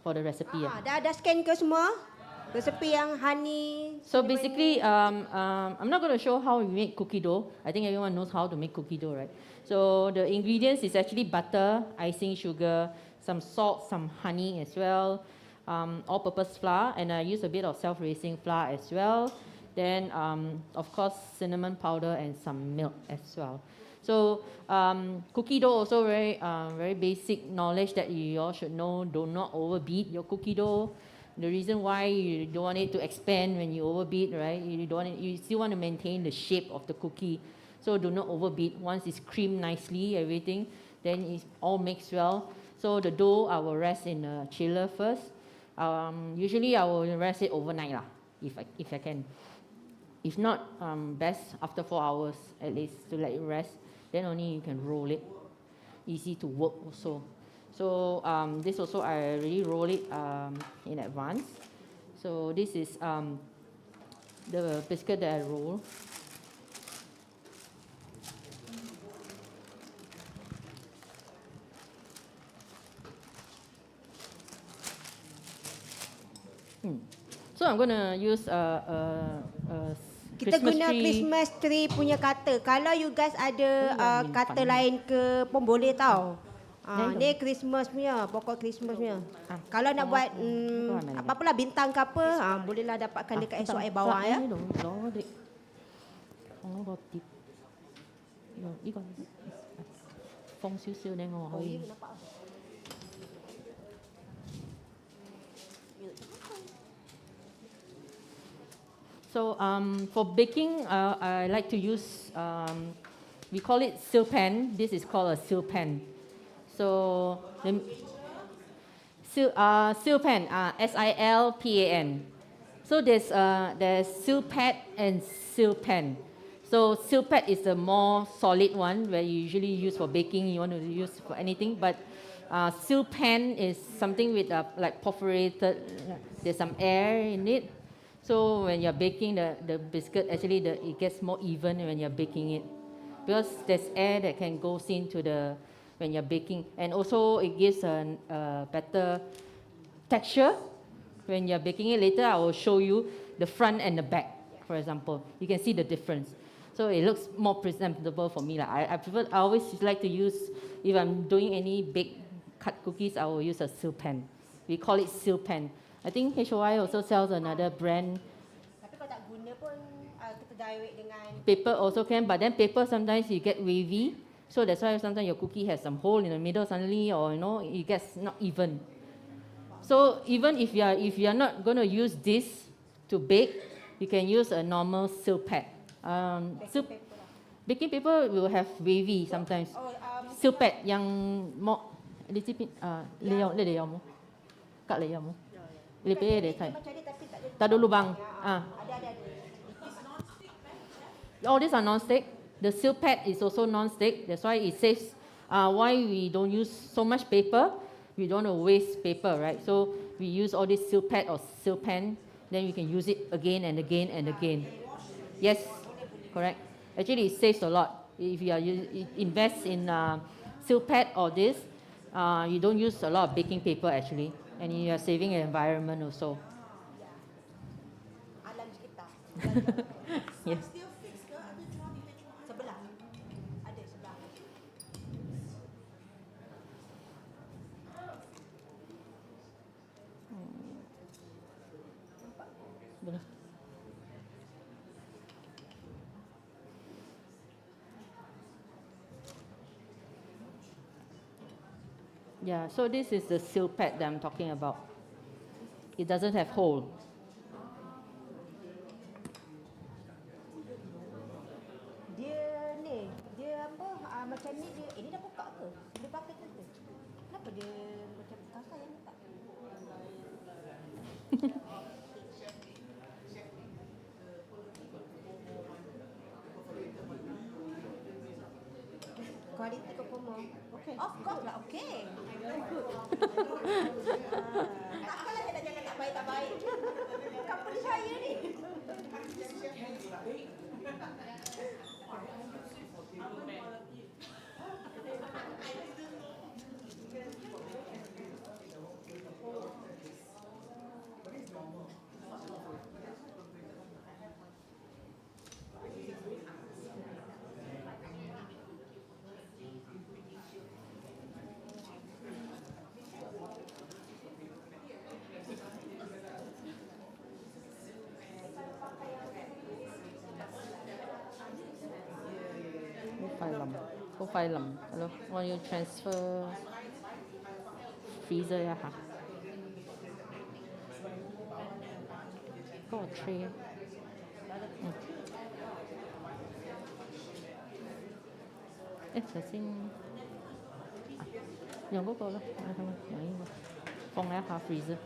for the recipe. Dah scan ke semua? Resepi yang honey. So basically, I'm not going to show how we make cookie dough. I think everyone knows how to make cookie dough, right? So the ingredients is actually butter, icing sugar, some salt, some honey as well, all-purpose flour, and I use a bit of self-raising flour as well. Then, of course, cinnamon powder and some milk as well. So cookie dough also very basic knowledge that you all should know. Do not overbeat your cookie dough. The reason why you don't want it to expand when you overbeat, right? You still want to maintain the shape of the cookie. So do not overbeat. Once it's creamed nicely, everything, then it's all mixed well. So the dough, I will rest in the chiller first. Usually I will rest it overnight lah, if I can. If not, best after 4 hours at least to let it rest. Then only you can roll it. Easy to work also. So this also I already roll it in advance. So this is the biscuit that I roll. So I'm gonna use kita Christmas guna tree. Christmas tree punya cutter. Kalau you guys ada cutter lain ke pun boleh tau. Ni Christmas punya, pokok Christmas punya. Kalau nak buat apa-apalah bintang ke apa, bolehlah dapatkan dekat SOI bawah ya. So for baking, I like to use, we call it seal pan. This is called a seal pan. So the seal pan, SILPAN. So there's seal pad and seal pan. So seal pad is the more solid one where you usually use for baking. You want to use for anything, but seal pan is something with like perforated. There's some air in it. So when you're baking the biscuit, actually it gets more even when you're baking it, because there's air that can go into when you're baking, and also it gives a better texture when you're baking it. Later I will show you the front and the back, for example. You can see the difference. So it looks more presentable for me. I always like to use, if I'm doing any baked cut cookies, I will use a seal pan. We call it seal pan. I think HOI also sells another brand. Tapi kalau tak guna pun kita direct dengan Paper also can, but then paper sometimes you get wavy. So that's why sometimes your cookie has some hole in the middle suddenly, or it gets not even. So even if you are not going to use this to bake, you can use a normal seal pad. Baking paper will have wavy sometimes. Seal pad yang more little bit layer mo. Kat layer mo. Lebih deh kan. Tak ada lubang. All these are non-stick. The seal pad is also non-stick. That's why it saves. Why we don't use so much paper? We don't want to waste paper, right? So we use all this seal pad or seal pan. Then we can use it again and again and again. Yes, correct. Actually, it saves a lot. If you invest in seal pad or this, you don't use a lot of baking paper actually, and you are saving the environment also. Alam sekitar. Yes. Still fix ke? Ada cuma sebelah. Ada sebelah. Betul. Yeah, so this is the seal pad that I'm talking about. It doesn't have hole. Dia ni, dia apa? Macam ni dia. Ini dah buka ke? Dia pakai tu. Kenapa dia macam kasar yang tak? Kualiti performa. Okay. Of course lah, okay. Very good. Takkanlah dia nak jangan tak baik, tak baik. Company saya ni. Phylum. Hello, want you transfer freezer ya ha? Có một tray. Thật xin dùng cái cô đó, phong áp ha freezer.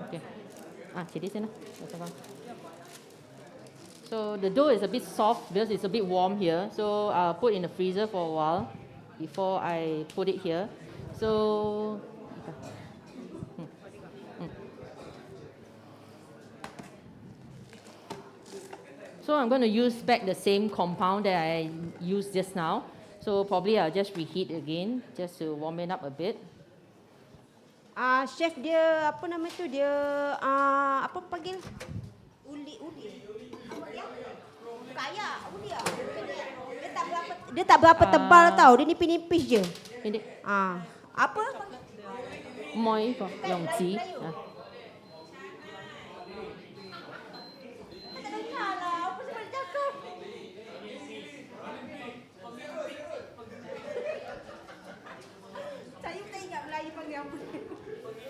Okay. Jadi sana. So the dough is a bit soft because it's a bit warm here. So I'll put in the freezer for a while before I put it here. So So I'm going to use back the same compound that I used just now. So probably I'll just reheat again just to warm it up a bit. Chef dia apa nama tu dia apa panggil uli apa dia kaya uli dia tak berapa tebal tau, dia nipis-nipis je. Ini apa moi kok yang ji.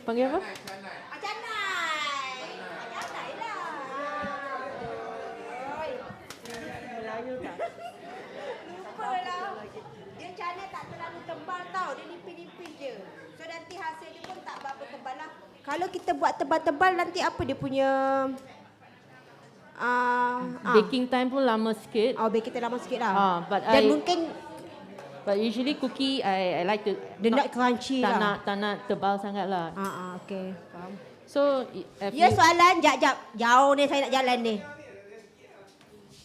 Panggil apa? Canai. Canai lah. Melayu tak? Lupa lah. Dia canai tak terlalu tebal tau. Dia nipis-nipis je. So nanti hasil dia pun tak berapa tebal lah. Kalau kita buat tebal-tebal nanti apa dia punya baking time pun lama sikit. Baking time lama sikit lah. But usually cookie I like to not crunchy lah. Tak nak tebal sangat lah. Okay. Faham. So soalan jap jauh ni saya nak jalan ni.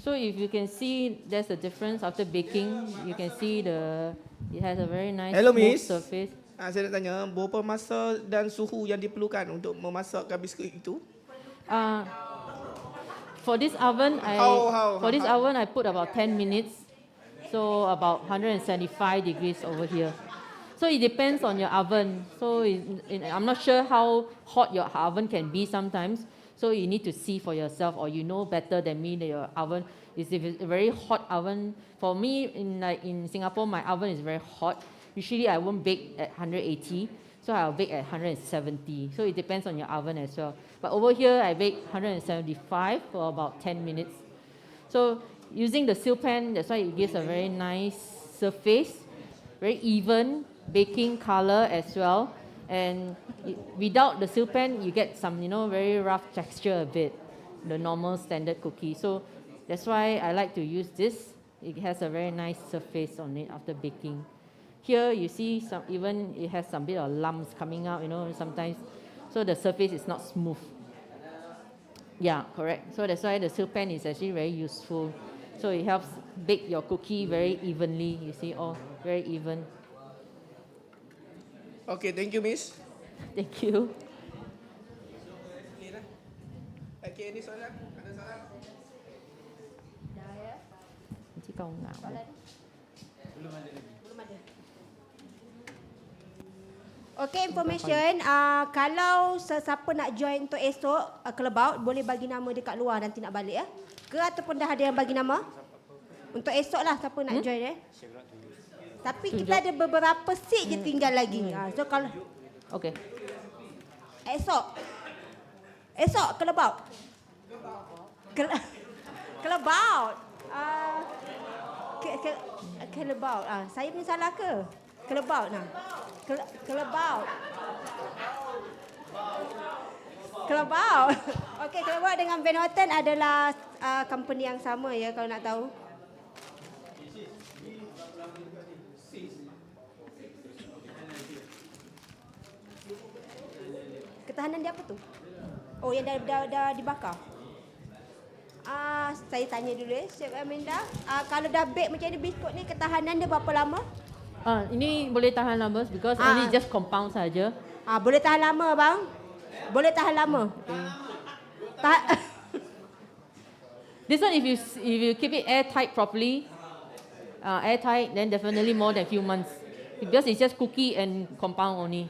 So if you can see there's a difference after baking, you can see it has a very nice smooth surface. Saya nak tanya berapa masa dan suhu yang diperlukan untuk memasakkan biskut itu? For this oven I put about 10 minutes. So about 175 degrees over here. So it depends on your oven. So I'm not sure how hot your oven can be sometimes. So you need to see for yourself, or you know better than me that your oven is if it's a very hot oven. For me, in Singapore, my oven is very hot. Usually I won't bake at 180. So I'll bake at 170. So it depends on your oven as well. But over here, I bake 175 for about 10 minutes. So using the seal pan, that's why it gives a very nice surface, very even, baking color as well. And without the seal pen, you get some, very rough texture a bit, the normal standard cookie. So that's why I like to use this. It has a very nice surface on it after baking. Here you see it has some bit of lumps coming out, sometimes. So the surface is not smooth. Yeah, correct. So that's why the seal pen is actually very useful. So it helps bake your cookie very evenly. You see, all very even. Okay, thank you, Miss. Thank you. Okay, any soalan? Ada soalan? Nanti kau ngau. Belum ada. Okay, information. Kalau sesiapa nak join untuk esok Callebaut, boleh bagi nama dekat luar nanti nak balik ya. Ke ataupun dah ada yang bagi nama? Untuk esok lah siapa nak join Tapi kita ada beberapa seat je tinggal lagi. So kalau Okay. Esok Callebaut. Callebaut. Callebaut. Saya punya salah ke? Callebaut nah. Callebaut. Callebaut. Okey, Callebaut dengan Van Houten adalah company yang sama ya kalau nak tahu. Ketahanan dia apa tu? Oh, yang dah dibakar. Saya tanya dulu Chef Aminda. Kalau dah bake macam ni biskut ni, ketahanan dia berapa lama? Ini boleh tahan lama because only just compound saja. Boleh tahan lama bang. Boleh tahan lama. This one if you keep it airtight properly, airtight, then definitely more than few months. Because it's just cookie and compound only.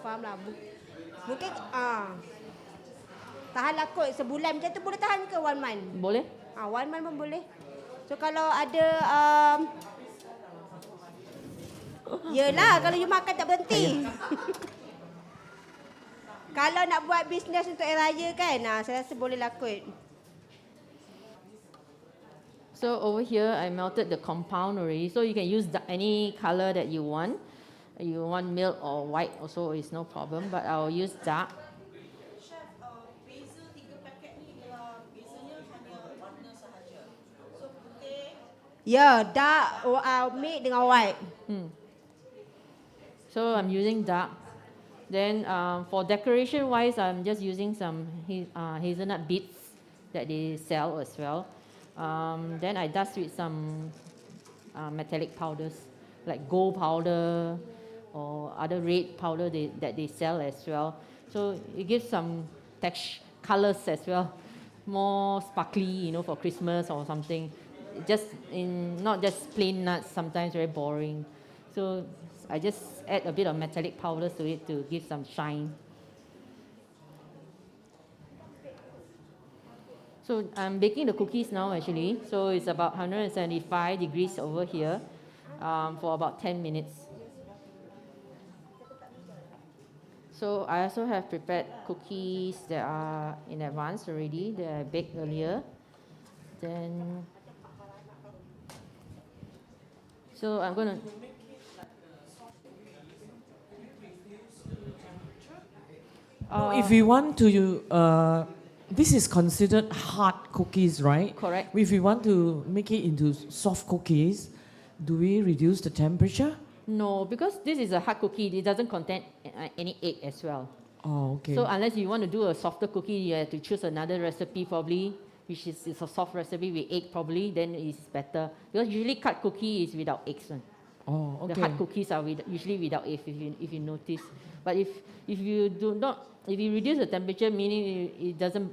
Faham lah. Mungkin tahan lah kot sebulan macam tu boleh tahan ke 1 month? Boleh. 1 month pun boleh. So kalau ada yelah kalau you makan tak berhenti. Kalau nak buat bisnes untuk air raya kan, saya rasa boleh lah kot. So over here I melted the compound already. So you can use any color that you want. You want milk or white also is no problem, but I will use dark. Chef, beza 3 paket ni bezanya hanya warna sahaja. So putih. Ya, dark milk dengan white. So I'm using dark. Then for decoration wise, I'm just using some hazelnut bits that they sell as well. Then I dust with some metallic powders like gold powder or other red powder that they sell as well. So it gives some colors as well, more sparkly, for Christmas or something. Not just plain nuts, sometimes very boring. So I just add a bit of metallic powders to it to give some shine. So I'm baking the cookies now actually. So it's about 175 degrees over here for about 10 minutes. So I also have prepared cookies that are in advance already that I baked earlier. Then, so I'm going to... If we want to, this is considered hard cookies, right? Correct. If we want to make it into soft cookies, do we reduce the temperature? No, because this is a hard cookie. It doesn't contain any egg as well. Oh, okay. So unless you want to do a softer cookie, you have to choose another recipe probably, which is a soft recipe with egg probably, then it's better. Because usually cut cookie is without eggs. Oh, okay. The hard cookies are usually without eggs, if you notice. But if you reduce the temperature, meaning it doesn't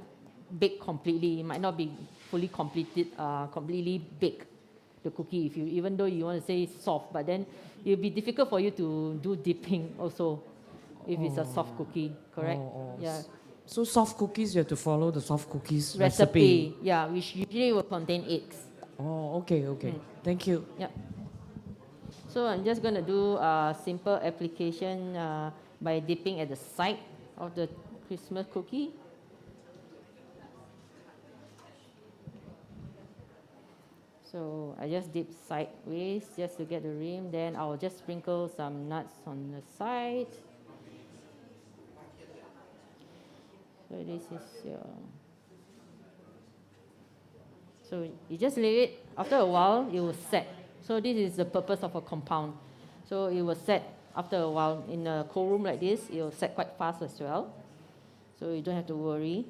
bake completely, it might not be fully completely baked, the cookie, even though you want to say it's soft, but then it will be difficult for you to do dipping also if it's a soft cookie, correct? Yeah. So soft cookies, you have to follow the soft cookies Recipe. Yeah, which usually will contain eggs. Oh, okay. Thank you. Yeah. So I'm just going to do a simple application by dipping at the side of the Christmas cookie. So I just dip sideways just to get the rim. Then I'll just sprinkle some nuts on the side. So this is your... So you just leave it. After a while, it will set. So this is the purpose of a compound. So it will set after a while. In a cold room like this, it will set quite fast as well. So you don't have to worry.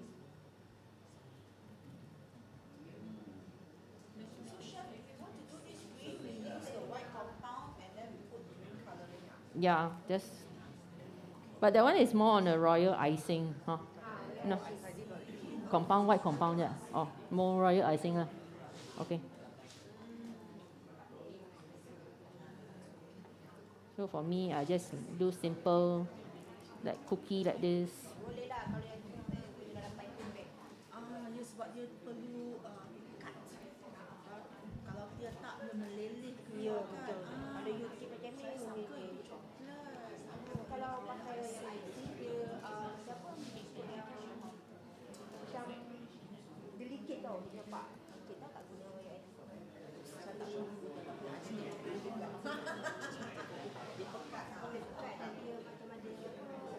Yeah, just. But that one is more on a royal icing, huh? No. Compound, white compound, yeah. Oh, more royal icing lah. Okay. So for me, I just do simple, like cookie like this. Boleh lah kalau yang kita guna dalam piping bag. Ya sebab dia perlu cut. Kalau dia tak dia meleleh Ya, keluar kan. betul. Kalau you keep macam ni, Saya you sangka boleh. itu coklat. Kalau pakai yang icing, dia siapa macam delicate tau, dia nampak. Kita tak guna yang icing. Saya tak guna icing. Dia pekat dan dia macam ada delicate lah.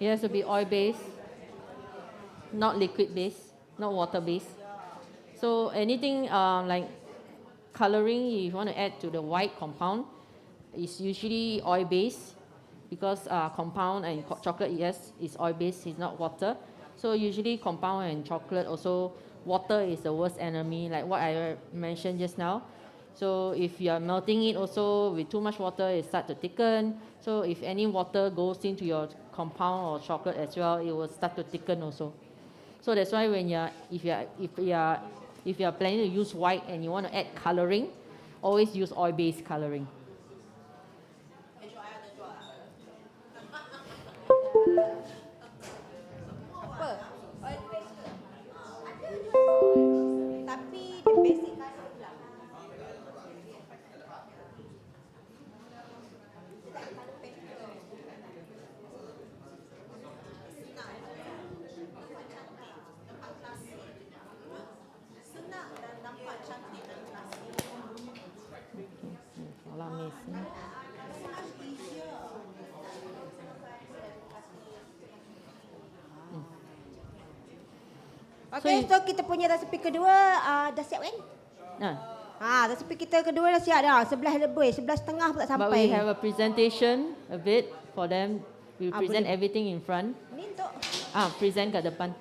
It has to be oil-based, not liquid-based, not water-based. So anything like coloring, if you want to add to the white compound, is usually oil-based because compound and chocolate, yes, is oil-based, it's not water. So usually compound and chocolate also, water is the worst enemy, like what I mentioned just now. So if you are melting it also with too much water, it starts to thicken. So if any water goes into your compound or chocolate as well, it will start to thicken also. So that's why when if you are planning to use white and you want to add coloring, always use oil-based coloring. Apa? Oil paste ke? Ada je. Tapi the basic colour pula. Senang dan nampak cantik dan klasik. Salah miss. Okay, so kita punya resepi kedua dah siap kan? Resepi kita kedua dah siap dah. 11 lebih, 11.30 pun tak sampai. But we have a presentation a bit for them. We present boleh. everything in front. Ni untuk Present kat depan.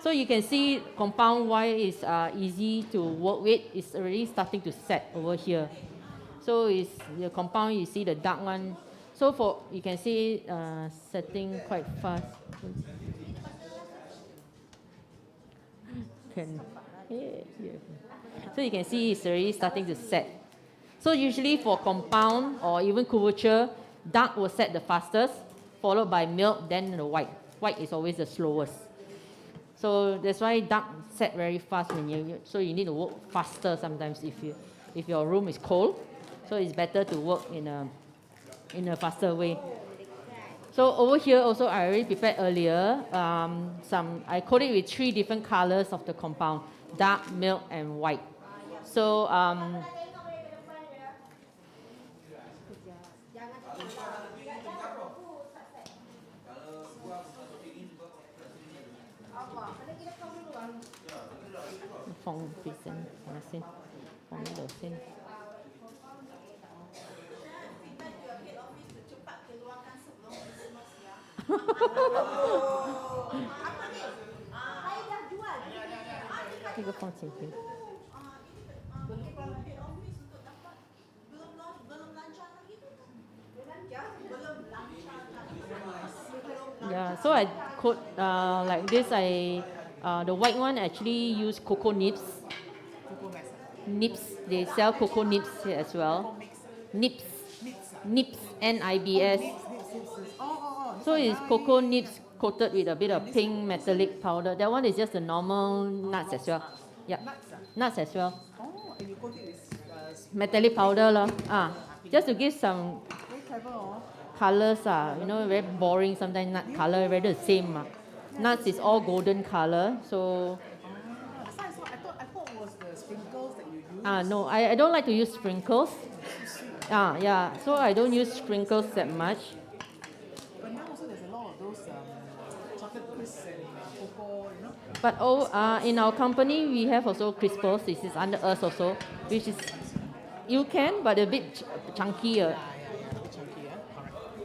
So you can see compound Y is easy to work with. It's already starting to set over here. So is the compound, you see the dark one. So you can see setting quite fast. So you can see it's already starting to set. So usually for compound or even couverture, dark will set the fastest, followed by milk, then the white. White is always the slowest. So that's why dark set very fast so you need to work faster sometimes if your room is cold. So it's better to work in a faster way. So over here also I already prepared earlier I coated with 3 different colors of the compound: dark, milk, and white. So Phong present xin Phong đầu xin. Tiga Phong simple. Yeah, so I coat like this. The white one actually use cocoa nibs. Nibs, they sell cocoa nibs here as well. Nibs. Nibs, N-I-B-S. So it's cocoa nibs coated with a bit of pink metallic powder. That one is just the normal nuts as well. Yeah, nuts as well. Oh, and you coat it with Metallic powder lah. Just to give some very clever, oh. colors. You know, very boring sometimes. Nut color very the same. Nuts is all golden color. So. That's why I thought it was the sprinkles that you use. No, I don't like to use sprinkles. Yeah, so I don't use sprinkles that much. But now also there's a lot of those chocolate crisps and cocoa, you know. But in our company, we have also crispers. This is under us also, which is, you can, but a bit chunkier.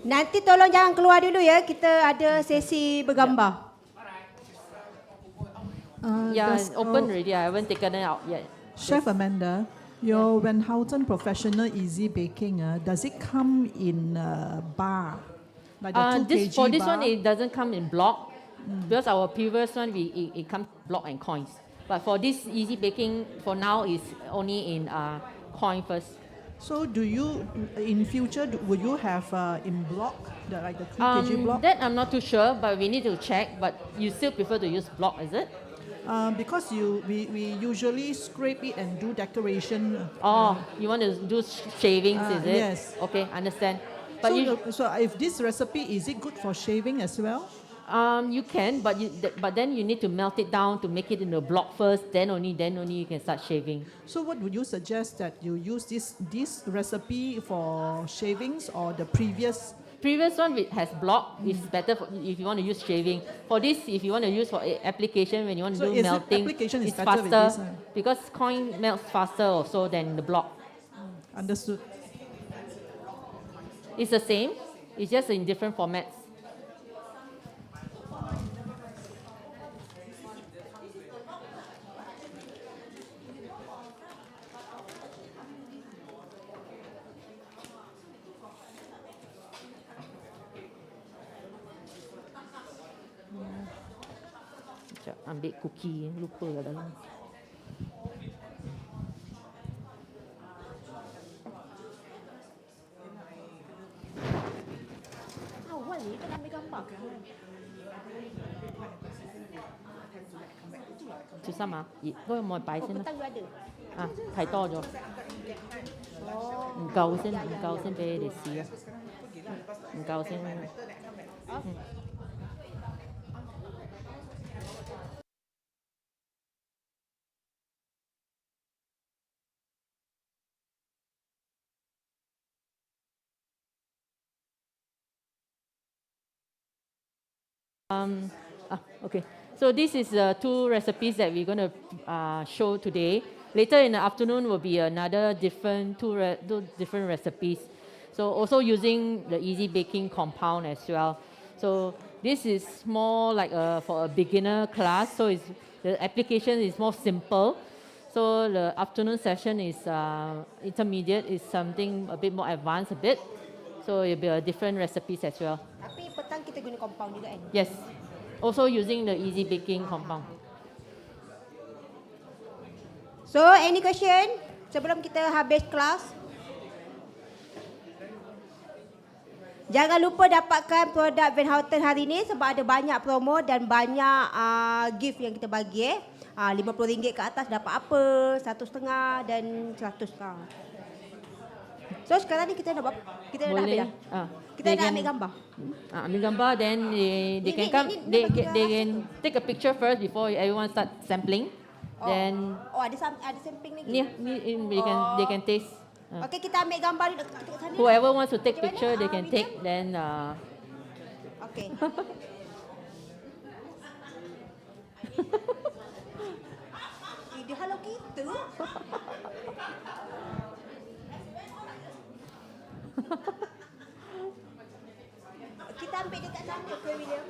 Nanti tolong jangan keluar dulu ya. Kita ada sesi bergambar. Yeah, it's open already. I haven't taken it out yet. Chef Amanda, your Van Houten Professional Easy Baking, does it come in bar? Like the 2 kg For this bar? one, it doesn't come in block. Because our previous one, it comes block and coins. But for this easy baking, for now, is only in coin first. So do you, in future, will you have in block, like the 3 kg block? That I'm not too sure, but we need to check. But you still prefer to use block, is it? Because we usually scrape it and do decoration. Oh, you want to do shavings, is it? Yes. Okay, understand. But So if this recipe, is it good for shaving as well? You can, but then you need to melt it down to make it in a block first. Then only you can start shaving. So what would you suggest that you use this recipe for shavings or the previous? Previous one has block is better if you want to use shaving. For this, if you want to use for application when you want to do melting, application is it's better with faster this, because coin melts faster also than the block. Understood. It's the same. It's just in different formats. Sekejap, ambil cookie, lupa kat dalam. Awal ni kita ambil gambar. Susah mah. Có một bài Oh, xin petang juga ada. Thầy to rồi.唔夠先俾你哋試啊。唔夠先。Okay. So this is the 2 recipes that we're going to show today. Later in the afternoon will be another different two different recipes. So also using the easy baking compound as well. So this is more like for a beginner class. So the application is more simple. So the afternoon session is intermediate, is something a bit more advanced a bit. So it'll be different recipes as well. Tapi petang kita guna compound juga kan? Yes. Also using the easy baking compound. So, any question sebelum kita habis kelas? Jangan lupa dapatkan produk Van Houten hari ini sebab ada banyak promo dan banyak gift yang kita bagi. RM50 ke atas dapat apa, RM1.5 dan RM100. So sekarang ni kita dah ambil dah. Kita dah ambil gambar. Ambil gambar, then they can come. They can take a picture first before everyone start sampling. Then ada sampling lagi. They can taste. Okay, kita ambil gambar ni dekat sana. Whoever wants to take picture, they can take. Then okay. Ide halo gitu. Kita ambil dekat sana ke William?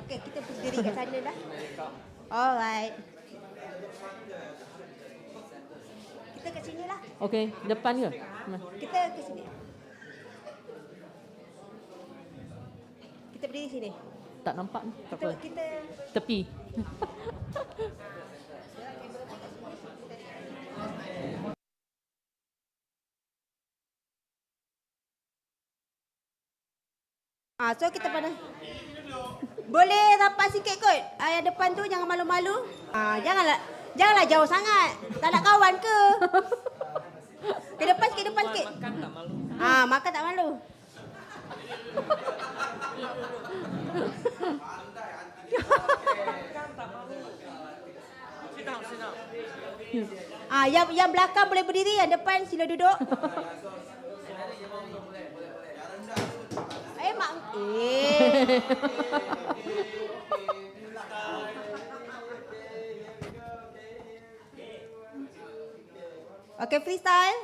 Okay, kita berdiri kat sana dah. Alright. Kita kat sini lah. Okay, depan ke? Kita ke sini. Kita berdiri sini. Tak nampak ni. Tak apa. Kita Tepi. So kita pada boleh rapat sikit kot. Yang depan tu jangan malu-malu. Janganlah jauh sangat. Tak nak kawan ke? Ke depan sikit. Makan tak malu. Makan tak malu. Yang belakang boleh berdiri, yang depan sila duduk. Okay, freestyle.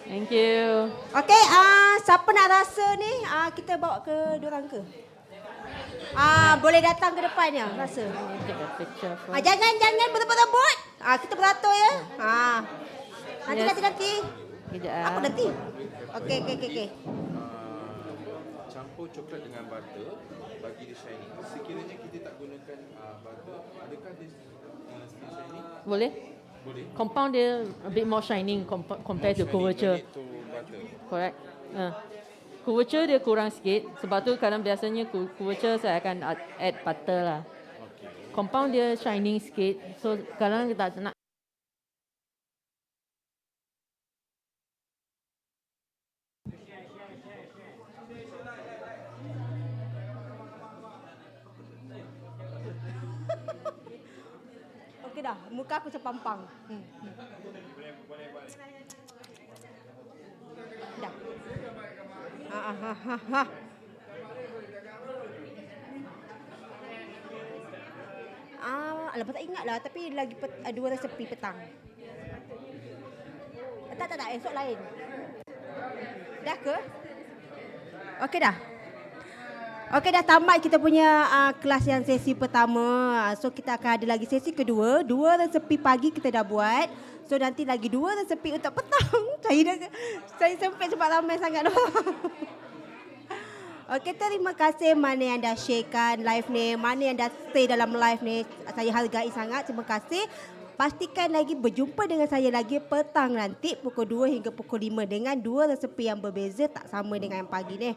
Thank you. Okay, siapa nak rasa ni, kita bawa ke diorang ke? Boleh datang ke depannya, rasa. Jangan berebut-rebut. Kita beratur ya. Nanti. Apa nanti? Okay. Campur coklat dengan butter bagi dia shiny. Sekiranya kita tak gunakan butter, adakah dia still shiny? Boleh. Compound dia a bit more shining compared to couverture. Correct. Couverture dia kurang sikit. Sebab tu kadang biasanya couverture saya akan add butter lah. Compound dia shining sikit. So kadang kita nak. Okey dah, muka aku sepampang. Dah. Alah, tak ingatlah, tapi lagi dua resepi petang. Tak, esok lain. Dah ke? Okey dah. Okey, dah tamat kita punya kelas yang sesi pertama. So kita akan ada lagi sesi kedua. 2 resepi pagi kita dah buat. So nanti lagi 2 resepi untuk petang. Saya sempit sebab ramai sangat. Okey, terima kasih mana yang dah sharekan live ni, mana yang dah stay dalam live ni. Saya hargai sangat. Terima kasih. Pastikan lagi berjumpa dengan saya lagi petang nanti pukul 2 hingga pukul 5 dengan 2 resepi yang berbeza, tak sama dengan yang pagi ni.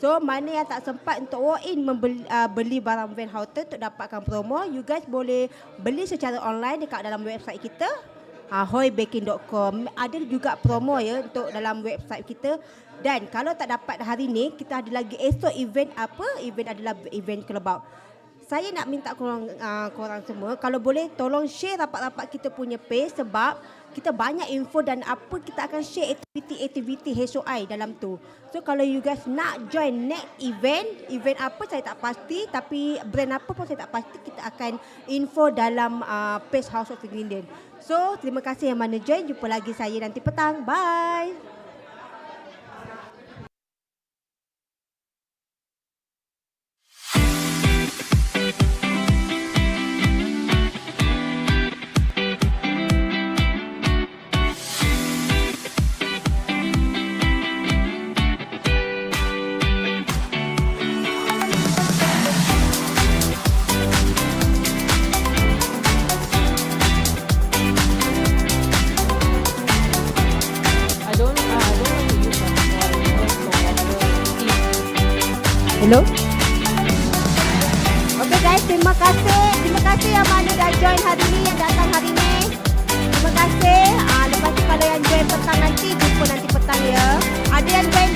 So, mana yang tak sempat untuk walk in beli barang Van Houten untuk dapatkan promo, you guys boleh beli secara online dekat dalam website kita, hoybaking.com. Ada juga promo ya untuk dalam website kita. Dan kalau tak dapat hari ni, kita ada lagi esok event apa? Event adalah event Callebaut. Saya nak minta korang semua, kalau boleh tolong share rapat-rapat kita punya page sebab kita banyak info dan apa kita akan share aktiviti HOI dalam tu. So kalau you guys nak join next event apa saya tak pasti, tapi brand apa pun saya tak pasti, kita akan info dalam page House of Ingredient. So terima kasih yang mana join, jumpa lagi saya nanti petang. Bye. Hello. Okay guys, terima kasih yang mana dah join hari ni, yang datang hari ni. Terima kasih. Lepas tu kalau yang join petang nanti, jumpa nanti petang ya. Ada yang join